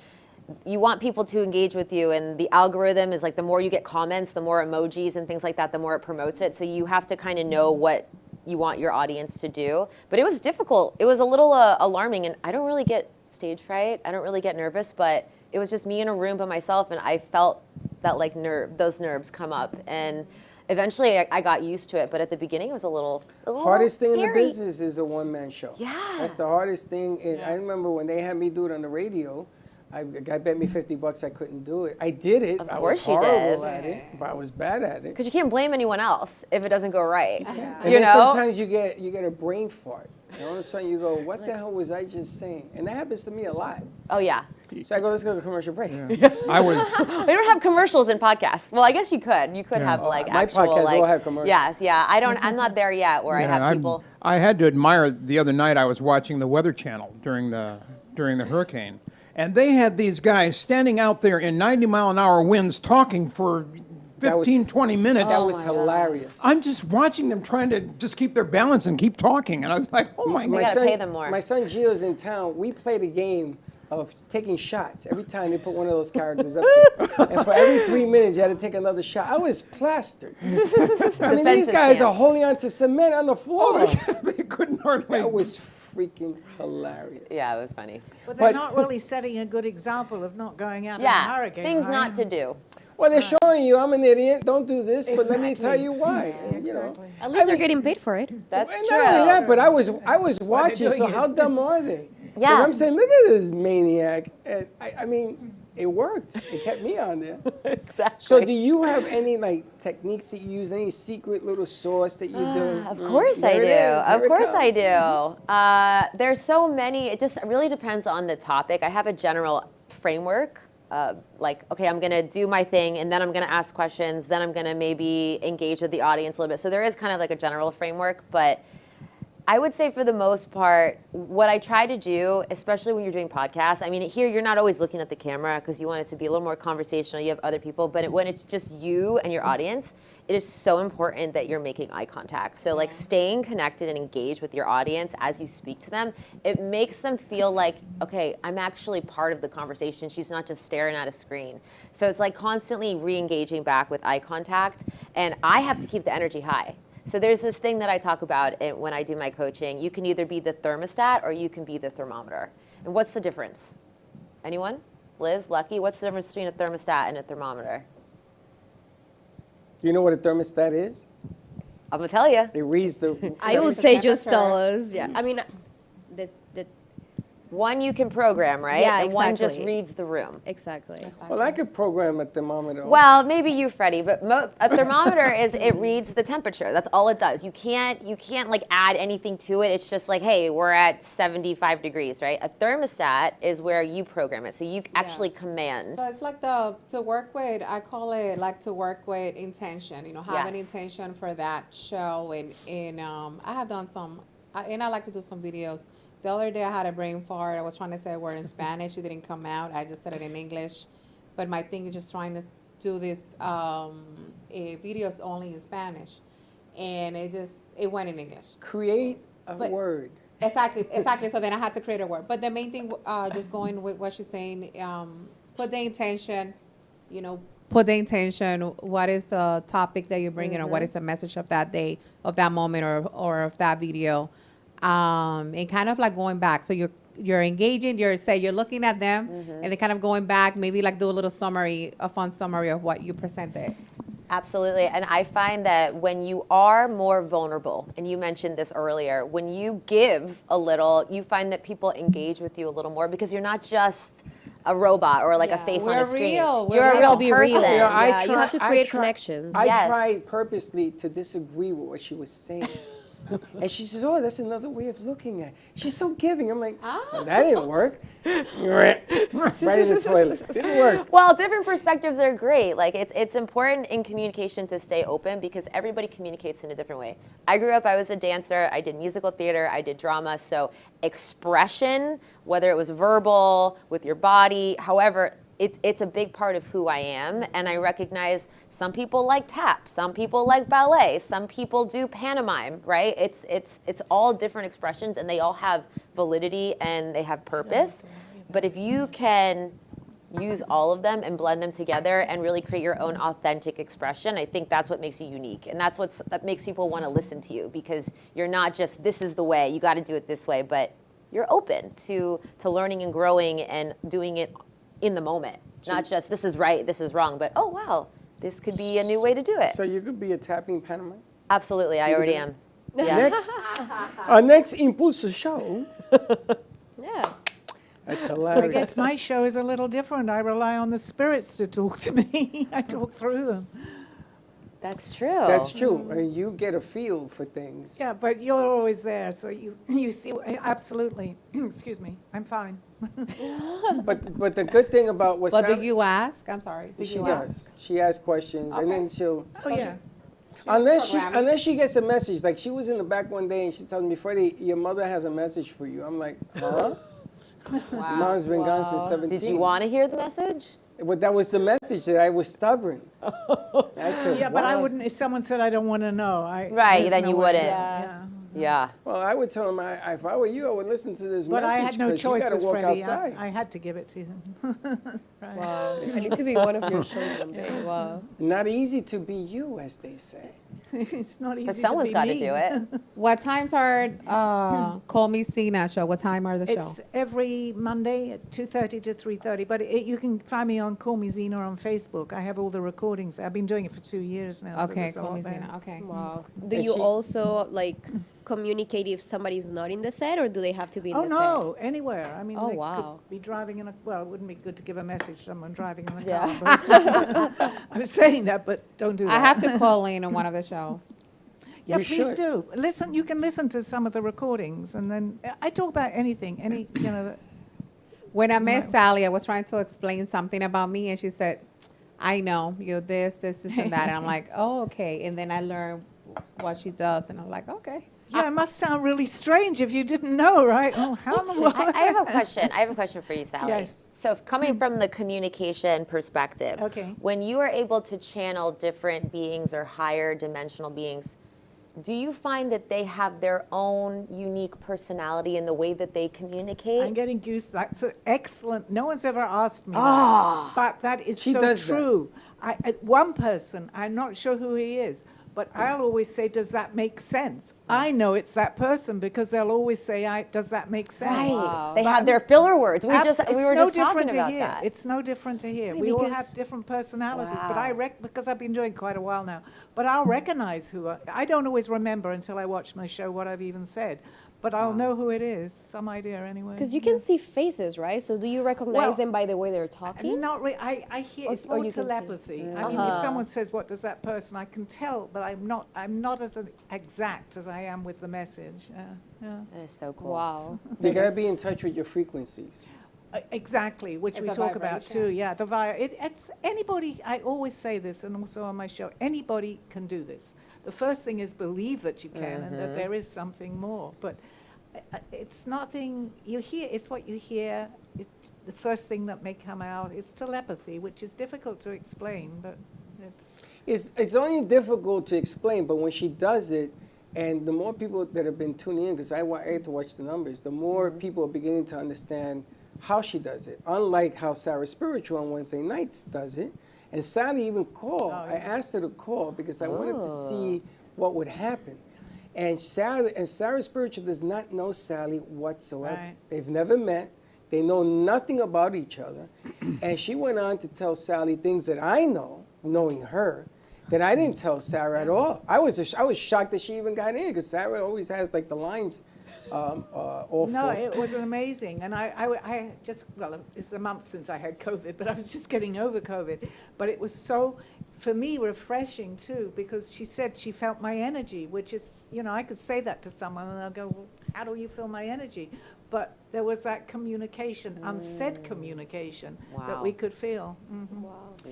you want people to engage with you, and the algorithm is like the more you get comments, the more emojis and things like that, the more it promotes it. So you have to kind of know what you want your audience to do. But it was difficult. It was a little alarming, and I don't really get stage fright. I don't really get nervous, but it was just me in a room by myself, and I felt that like those nerves come up. And eventually I got used to it, but at the beginning it was a little hardest thing scary. in the business is a one-man show. Yeah. That's the hardest thing. And I remember when they had me do it on the radio, I bet me $50 I couldn't do it. I did it. Of course I was horrible you did. at it, but I was bad at it. Because you can't blame anyone else if it doesn't go right. And You then know? sometimes you get a brain fart. And all of a sudden you go, what the hell was I just saying? And that happens to me a lot. Oh, yeah. So I go, let's go to a commercial break. We don't have commercials in podcasts. Well, I guess you could. You could have like my actual podcasts like. all have commercials. Yes, yeah. I'm not there yet where I have people. I had to admire the other night. I was watching the Weather Channel during the hurricane, and they had these guys standing out there in 90-mile-an-hour winds talking for 15, 20 minutes. That was hilarious. I'm just watching them trying to just keep their balance and keep talking, and I was like, oh my God. You gotta pay them more. My son Gio's in town. We played a game of taking shots every time they put one of those characters up there. And for every 3 minutes, you had to take another shot. I was plastered. I mean, these guys are holding onto cement on the floor. They couldn't hardly. That was freaking hilarious. Yeah, it was funny. But they're not really setting a good example of not going out in a hurricane. Things right? not to do. Well, they're showing you, I'm an idiot, don't do this, but let me tell you why. You know. At least they're getting paid for it. That's And true. not only that, but I was watching, so how dumb are they? Yeah. 'Cause I'm saying, look at this maniac. And I mean, it worked. It kept me on there. Exactly. So do you have any like techniques that you use, any secret little sauce that you do? Of course I do. Of course I do. There's so many. It just really depends on the topic. I have a general framework. Like, okay, I'm going to do my thing, and then I'm going to ask questions, then I'm going to maybe engage with the audience a little bit. So there is kind of like a general framework, but I would say for the most part, what I try to do, especially when you're doing podcasts, I mean, here you're not always looking at the camera because you want it to be a little more conversational. You have other people, but when it's just you and your audience, it is so important that you're making eye contact. So like staying connected and engaged with your audience as you speak to them, it makes them feel like, okay, I'm actually part of the conversation. She's not just staring at a screen. So it's like constantly re-engaging back with eye contact, and I have to keep the energy high. So there's this thing that I talk about when I do my coaching. You can either be the thermostat or you can be the thermometer. And what's the difference? Anyone? Liz, Lucky, what's the difference between a thermostat and a thermometer? You know what a thermostat is? I'm going to tell you. It reads the... I would say just tell us. Yeah. I mean, the one you can program, right? Yeah, and one just exactly. reads the room. Exactly. Well, I could program a thermometer. Well, maybe you, Freddie, but a thermometer it reads the temperature. That's all it does. You can't like add anything to it. It's just like, hey, we're at 75 degrees, right? A thermostat is where you program it, so you actually command. So it's like to work with. I call it like to work with intention. You know, have an Yes. intention for that show, and I have done some, and I like to do some videos. The other day I had a brain fart. I was trying to say a word in Spanish. It didn't come out. I just said it in English. But my thing is just trying to do this videos only in Spanish. And it went in English. Create a word. Exactly. So then I had to create a word. But the main thing, just going with what she's saying, put the intention, put the intention. What is the topic that you're bringing, or what is the message of that day, of that moment, or of that video, and kind of like going back. So you're engaging. You're looking at them, and then kind of going back. Maybe like do a little summary, a fun summary of what you presented. Absolutely. And I find that when you are more vulnerable, and you mentioned this earlier, when you give a little, you find that people engage with you a little more because you're not just a robot or like a face on a screen. You're a real person. You have to create connections. I tried purposely to disagree with what she was saying. And she says, oh, that's another way of looking at it. She's so giving. I'm like, well, that didn't work. Right in the toilet. Didn't work. Well, different perspectives are great. Like it's important in communication to stay open because everybody communicates in a different way. I grew up, I was a dancer. I did musical theater. I did drama. So expression, whether it was verbal, with your body, however, it's a big part of who I am, and I recognize some people like tap, some people like ballet, some people do pantomime, right? It's all different expressions, and they all have validity and they have purpose. But if you can use all of them and blend them together and really create your own authentic expression, I think that's what makes you unique, and that makes people want to listen to you because you're not just this is the way, you got to do it this way, but you're open to learning and growing and doing it in the moment, not just this is right, this is wrong, but oh wow, this could be a new way to do it. So you could be a tapping pantomime? Absolutely, I already am. Yeah. Our next Impulso show. Yeah. That's hilarious. I guess my show is a little different. I rely on the spirits to talk to me. I talk through them. That's true. That's true. And you get a feel for things. Yeah, but you're always there, so you see. Absolutely. Excuse me. I'm fine. But the good thing about what's But do you ask? I'm sorry. She does. She asks questions, and then she'll. Oh yeah. Unless she gets a message, like she was in the back one day and she told me, Freddie, your mother has a message for you. I'm like, huh? Wow. Mom's been gone since 17. Did you want to hear the message? Well, that was the message, that I was stubborn. I said, Yeah, but I wouldn't. If someone said I don't want to know, right, then you wouldn't. Yeah. Well, I would tell him, if I were you, I would listen to this but message. I had no choice with walk Freddie. outside. I had to give it to him. Right. Wow. I need to be one of your shows one day. Wow. Not easy to be you, as they say. It's not easy. But someone's got to do it. What times are Call Me Sina show? What time are the shows? It's every Monday at 2:30 to 3:30. But you can find me on Call Me Zena on Facebook. I have all the recordings. I've been doing it for 2 years now. Okay, so Call Me Zena. Okay. Wow. Do you also communicate if somebody's not in the set, or do they have to be in the set? Oh no, anywhere. I mean, Oh, they wow. could be driving in a. Well, it wouldn't be good to give a message to someone driving in a Yeah. car. But I'm saying that, but don't do that. I have to call in on one of the shows. Yeah, You please should. do. Listen, you can listen to some of the recordings, and then I talk about anything, When I met Sally, I was trying to explain something about me, and she said, I know, you're this, and that. And I'm like, oh, okay. And then I learned what she does, and I'm like, okay. Yeah, it must sound really strange if you didn't know, right? Oh, how in the world? I have a question. I have a question for you, Sally. Yes. So coming from the communication perspective, Okay. when you are able to channel different beings or higher dimensional beings, do you find that they have their own unique personality in the way that they communicate? I'm getting goosebumps. So excellent. No one's ever asked me Ah. that. But that is She so does that. true. One person, I'm not sure who he is, but I'll always say, does that make sense? I know it's that person because they'll always say, does that make sense? Right. Wow. They have their filler words. We were just it's talking no different to about here. that. It's no different to here. Yeah, We all because- have different personalities, but Wow. because I've been doing quite a while now, but I'll recognize I don't always remember until I watch my show what I've even said, but I'll know who it is, some idea anyway. Because you can see faces, right? So do you recognize Well, them by the way they're talking? Not really. I hear Or- it's or more you can see. telepathy. I mean, if someone says, "What does that person?" I can tell, but I'm not as exact as I am with the message. Yeah. That is so cool. Wow. You got to be in touch with your frequencies. Exactly, which It's we a talk about vibration. too. Yeah, it's anybody. I always say this, and also on my show, anybody can do this. The first thing is believe that you can and that there is something more. But it's nothing you hear. It's what you hear. It's the first thing that may come out. It's telepathy, which is difficult to explain, but it's. It's only difficult to explain, but when she does it, And the more people that have been tuning in, because I had to watch the numbers, the more people are beginning to understand how she does it. Unlike how Sarah Spiritual on Wednesday nights does it. And Sally even called. I asked her to call because I wanted to see what would happen. And Sarah Spiritual does not know Sally whatsoever. Right. They've never met. They know nothing about each other. And she went on to tell Sally things that I know, knowing her, that I didn't tell Sarah at all. I was shocked that she even got in, because Sarah always has like the lines all No, for. it was amazing. And I just, well, it's a month since I had COVID, but I was just getting over COVID. But it was so, for me, refreshing too, because she said she felt my energy, which is, you know, I could say that to someone and they'll go, well, how do you feel my energy? But there was that communication, unsaid communication that we could feel. Mm-hmm.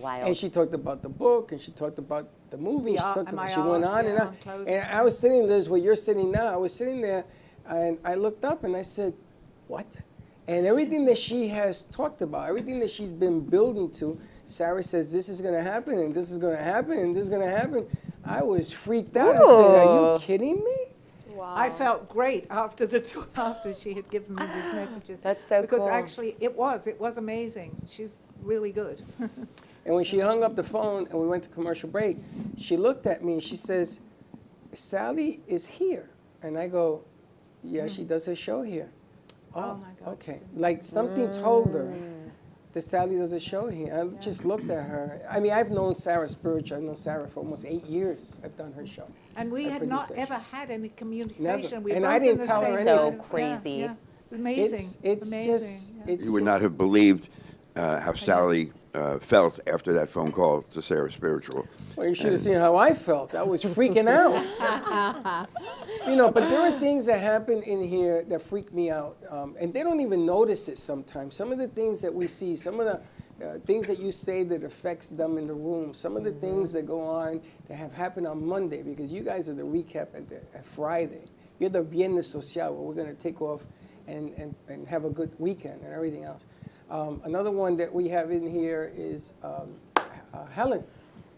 Wild. And she talked about the book, and she talked about the movie. The She, art- talked about, my she went art, on and yeah, on. on clothing. And I was sitting, Liz, where you're sitting now. I was sitting there, and I looked up and I said, what? And everything that she has talked about, everything that she's been building to, Sarah says, this is going to happen, and this is going to happen, and this is going to happen. I was freaked out. I said, are you kidding me? Wow. I felt great after after she had given me these messages. That's so because cool. actually it was amazing. She's really good. And when she hung up the phone and we went to commercial break, she looked at me and she says, Sally is here. And I go, yeah, she does her show here. Oh my God. Okay. Like something told her that Sally does a show here. I just looked at her. I mean, I've known Sarah Spiritual. I've known Sarah for almost 8 years. I've done her show. And we I had produced not that ever show. had any communication. Never. We And both I in didn't the tell her same anything. So Yeah, crazy. yeah. Amazing. It's amazing. just, yeah. it's You would not just- have believed how Sally felt after that phone call to Sarah Spiritual. Well, you should have seen how I felt. I was freaking out. You know, but there are things that happen in here that freak me out. And they don't even notice it sometimes. Some of the things that we see, some of the things that you say that affects them in the room, some of the things that go on that have happened on Monday, because you guys are the recap at Friday. You're the Viernes Social, where we're going to take off and have a good weekend and everything else. Another one that we have in here is Helen.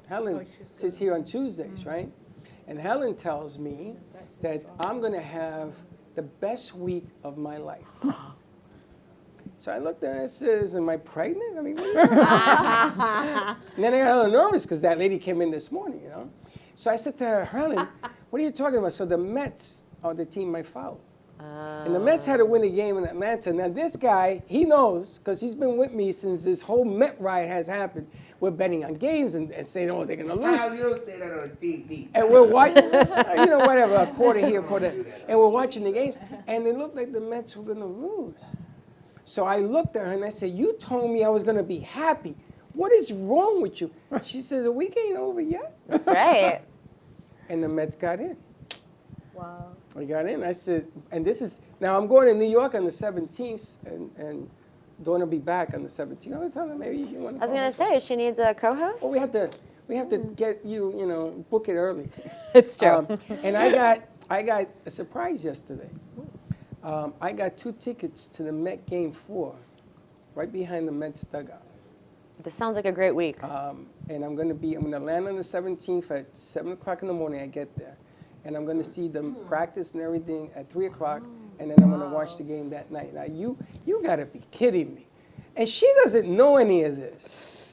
Helen sits here on Tuesdays, right? And Helen tells me that I'm going to have the best week of my life. So I looked at her and I says, am I pregnant? I mean, what are you And then I got a little nervous because that lady came in this morning, you know? So I said to her, Helen, what are you talking about? So the Mets are the team I follow. And the Mets had to win a game in Atlanta. Now this guy, he knows, because he's been with me since this whole Met ride has happened. We're betting on games and saying, oh, they're going to lose. You don't say that on TV. And we're watching, you know, whatever, a quarter here, a quarter there. And we're watching the games, and it looked like the Mets were going to lose. So I looked at her and I said, you told me I was going to be happy. What is wrong with you? She says, the week ain't over yet. That's right. And the Mets got in. Wow. I got in. I said, and this is, now I'm going to New York on the 17th, and Dawn will be back on the 17th. I was telling her, maybe you want to I was going to say, she needs a co-host? Well, we have to get you, you know, book it early. It's true. And I got a surprise yesterday. I got 2 tickets to the Met Game 4, right behind the Mets dugout. This sounds like a great week. And I'm going to land on the 17th at 7 o'clock in the morning. I get there. And I'm going to see them practice and everything at 3 o'clock, and then I'm going to watch the game that night. Now, you got to be kidding me. And she doesn't know any of this.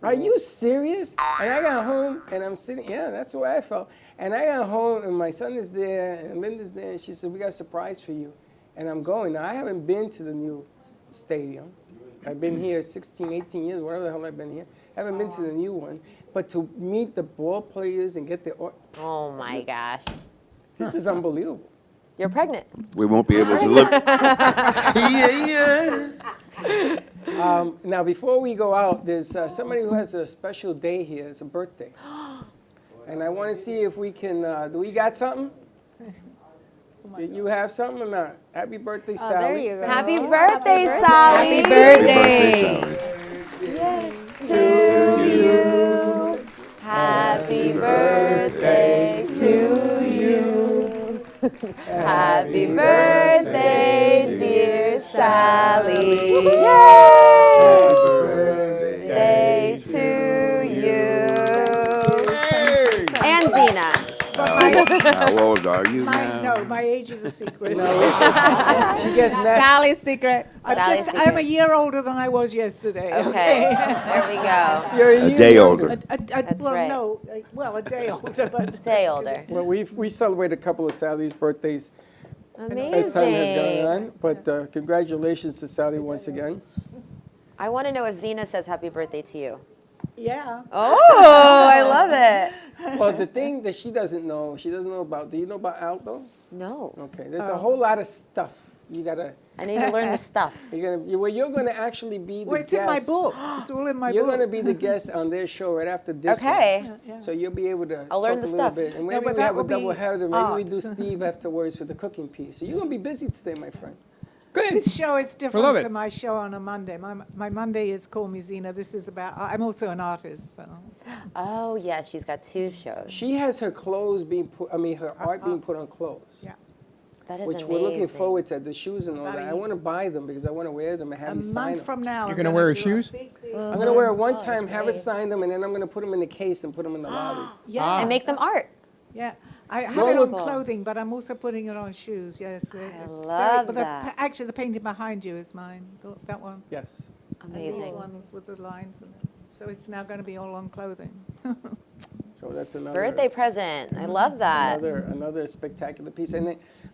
Are you serious? And I got home, and I'm sitting, yeah, that's the way I felt. And I got home, and my son is there, and Linda's there, and she said, we got a surprise for you. And I'm going. Now, I haven't been to the new stadium. I've been here 16, 18 years, whatever the hell I've been here. I haven't been to the new one. But to meet the ball players and get their... Oh, my gosh. This is unbelievable. You're pregnant. We won't be able to look. Now, before we go out, there's somebody who has a special day here. It's a birthday. And I want to see if we can... do we got something? You have something or not? Happy birthday, Sally. There you go. Happy birthday, Sally. Happy birthday, to you. Happy birthday to you. Happy birthday, dear Sally. Happy birthday to you. And Zena. But my How old are you now? No, my age is a secret. She gets mad. Sally's secret. I'm a year older than I was yesterday. Okay, there we go. You're A day older. That's well, right. no, well, a day older, but A day older. Well, we celebrate a couple of Sally's birthdays Amazing. as time has gone on. But congratulations to Sally once again. I want to know if Zena says happy birthday to you. yeah. Oh, I love it. Well, the thing that she doesn't know about, do you know about Aldo? No. Okay, there's a whole lot of stuff. You gotta. I need to learn the stuff. You're gonna actually be the Well, guest. it's in my book. It's all in my You're book. gonna be the guest on their show right after this Okay. one. So you'll be able to I'll talk learn a the little stuff. bit. And No, maybe but we that have a will be double header. Maybe art. we do Steve afterwards for the cooking piece. So you're gonna be busy today, my friend. Good. This show is love different it. to my show on a Monday. My Monday is Call Me Zena. This is about, I'm also an artist, so. Oh, yeah, she's got 2 shows. She has her clothes being put. I mean, her art being put on clothes. Yeah. That is Which amazing. we're looking forward to, the shoes and all About that. a I want to buy them because I want to wear them and have A you sign month them. from now. You're I'm gonna wear her do a shoes? big I'm going to wear it one that's time, have her great. sign them, and then I'm going to put them in the case and put them in the lobby. Yeah. And make them art. Yeah, I have Well, it on look- clothing, but I'm also putting it on shoes. Yes, love but that. actually, the painting behind you is mine. That one. Yes. And these Amazing. ones with the lines. So it's now going to be all on clothing. So that's another Birthday present. I love that. another spectacular piece. And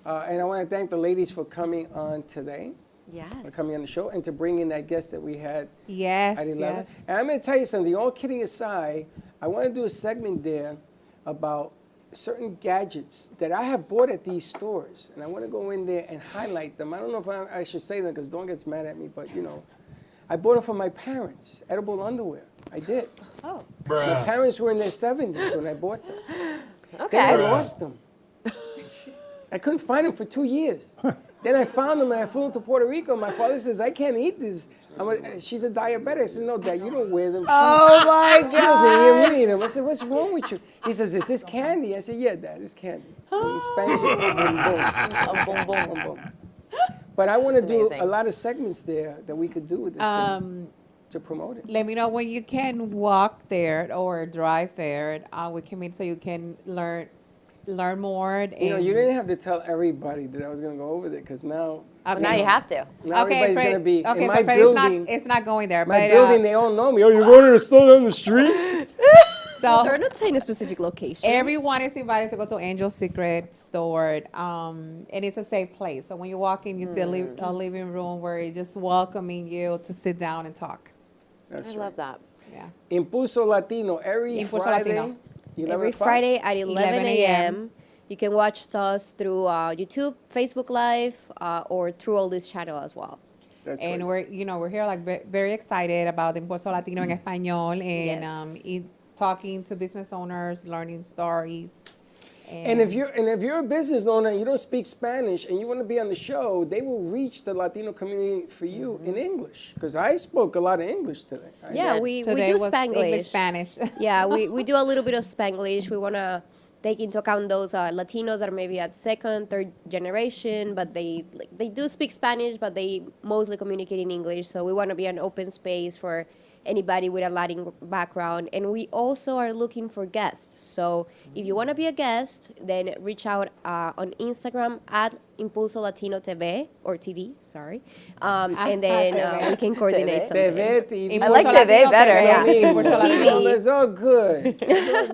I want to thank the ladies for coming on today, Yes. for coming on the show, and to bring in that guest that we had Yes, at 11. yes. And I'm going to tell you something. All kidding aside, I want to do a segment there about certain gadgets that I have bought at these stores, and I want to go in there and highlight them. I don't know if I should say them because Dawn gets mad at me, but I bought them for my parents, edible underwear. I did. Oh. My parents were in their 70s when I bought them. Okay. Then I lost them. I couldn't find them for 2 years. Then I found them and I flew to Puerto Rico. My father says, I can't eat this. She's a diabetic. I said, no, Dad, you don't wear them. Oh, my She doesn't even God. eat them. I said, what's wrong with you? He says, is this candy? I said, yeah, Dad, it's candy. In Spanish, it's boom, boom, boom, boom, boom. But I want to That's do amazing. a lot of segments there that we could do with this thing to promote it. Let me know when you can walk there or drive there. We can meet so you can learn more. And You didn't have to tell everybody that I was going to go over there because now. Well, now you have to. Now everybody's going to be in my so Fred, building. it's not going there. My but, building, they all know me. Oh, you're going to the store down the street? So They're not saying a specific location. everyone is invited to go to Angel Secret store, and it's a safe place. So when you walk in, you see a living room where it's just welcoming you to sit down and talk. That's I right. love that. Yeah. Impulso Latino every Impulso Friday. Latino. 11 Every o'clock. Friday at 11 11 a.m. You can watch us through YouTube, Facebook Live, or through all this channel as well. That's And right. we're here like very excited about the Impulso Latino en español and Yes. talking to business owners, learning stories. And if you're a business owner and you don't speak Spanish and you want to be on the show, they will reach the Latino community for you in English. Because I spoke a lot of English today. Yeah, we Today do was Spanglish. English, Spanish. Yeah, we do a little bit of Spanglish. We want to take into account those Latinos that are maybe at second, third generation, but they do speak Spanish, but they mostly communicate in English. So we want to be an open space for anybody with a Latin background. And we also are looking for guests. So if you want to be a guest, then reach out on Instagram at Impulso Latino TV, or TV, sorry. And then we can coordinate something. TV, TV. I like TV better. Yeah. TV. It's all good. It's all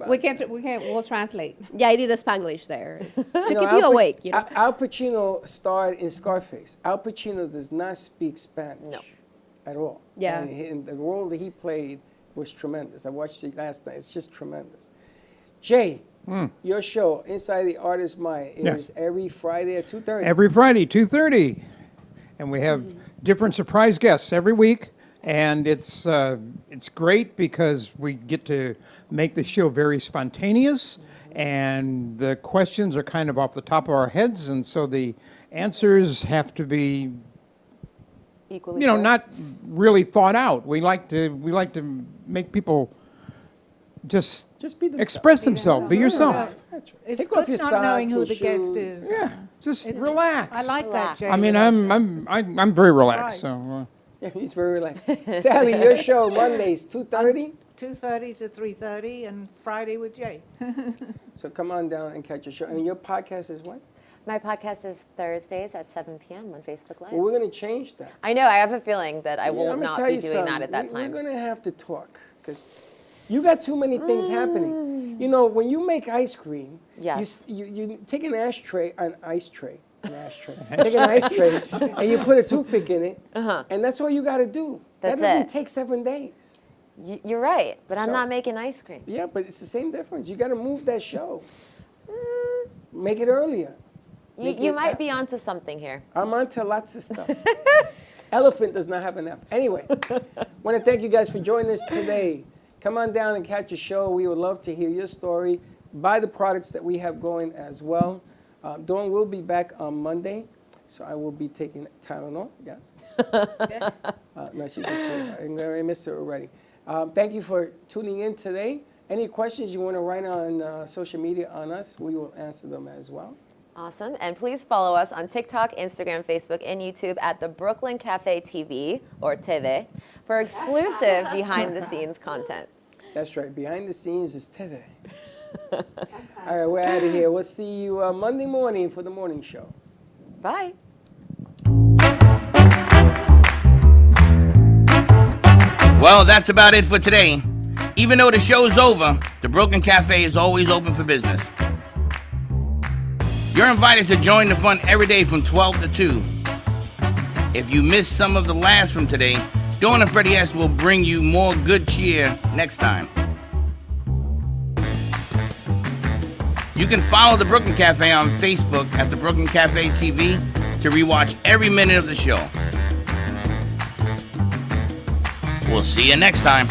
good. We'll translate. Yeah, I did the Spanglish there. It's to keep Al you awake, you know. Al Pacino starred in Scarface. Al Pacino does not speak Spanish at all. Yeah. And the role that he played was tremendous. I watched it last night. It's just tremendous. Jay, your show, Inside the Artist's Mind, is every Friday at 2:30. Every Friday, 2:30. And we have different surprise guests every week. And it's great because we get to make the show very spontaneous. And the questions are kind of off the top of our heads. And so the answers have to be, Equally not really thought out. We like to make people just be themselves. express themselves. Be yourself. It's Take good off your not knowing socks who and the guest shoes. is. Yeah, just relax. I like that, Jay. I mean, I'm very relaxed. right. So Yeah, he's very relaxed. Sally, your show, Mondays, 2:30? 2:30 to 3:30, and Friday with Jay. So come on down and catch a show. And your podcast is what? My podcast is Thursdays at 7 p.m. on Facebook Live. Well, we're going to change that. I know. I have a feeling that I will I'm gonna not tell be you doing something. that at that time. We're going to have to talk because you got too many things happening. You know, when you make ice cream, Yes. you take an ashtray, take an ice tray, and you put a toothpick in it, and that's all you got to do. That's that doesn't it. take 7 days. You're right, but I'm So- not making ice cream. Yeah, but it's the same difference. You got to move that show. Make it earlier. You might be onto something here. I'm onto lots of stuff. Elephant does not have an F. Anyway, want to thank you guys for joining us today. Come on down and catch a show. We would love to hear your story. Buy the products that we have going as well. Dawn will be back on Monday, so I will be taking Tylenol. Yes. No, she's a sweetheart. I missed her already. Thank you for tuning in today. Any questions you want to write on social media on us, we will answer them as well. Awesome. And please follow us on TikTok, Instagram, Facebook, and YouTube at the Brooklyn Cafe TV, or TV, for exclusive behind-the-scenes content. That's right. Behind the scenes is today. All right, we're out of here. We'll see you Monday morning for the morning show. Bye. Well, that's about it for today. Even though the show's over, the Brooklyn Cafe is always open for business. You're invited to join the fun every day from 12 to 2. If you missed some of the laughs from today, Dawn and Freddie S. will bring you more good cheer next time. You can follow the Brooklyn Cafe on Facebook at the Brooklyn Cafe TV to rewatch every minute of the show. We'll see you next time.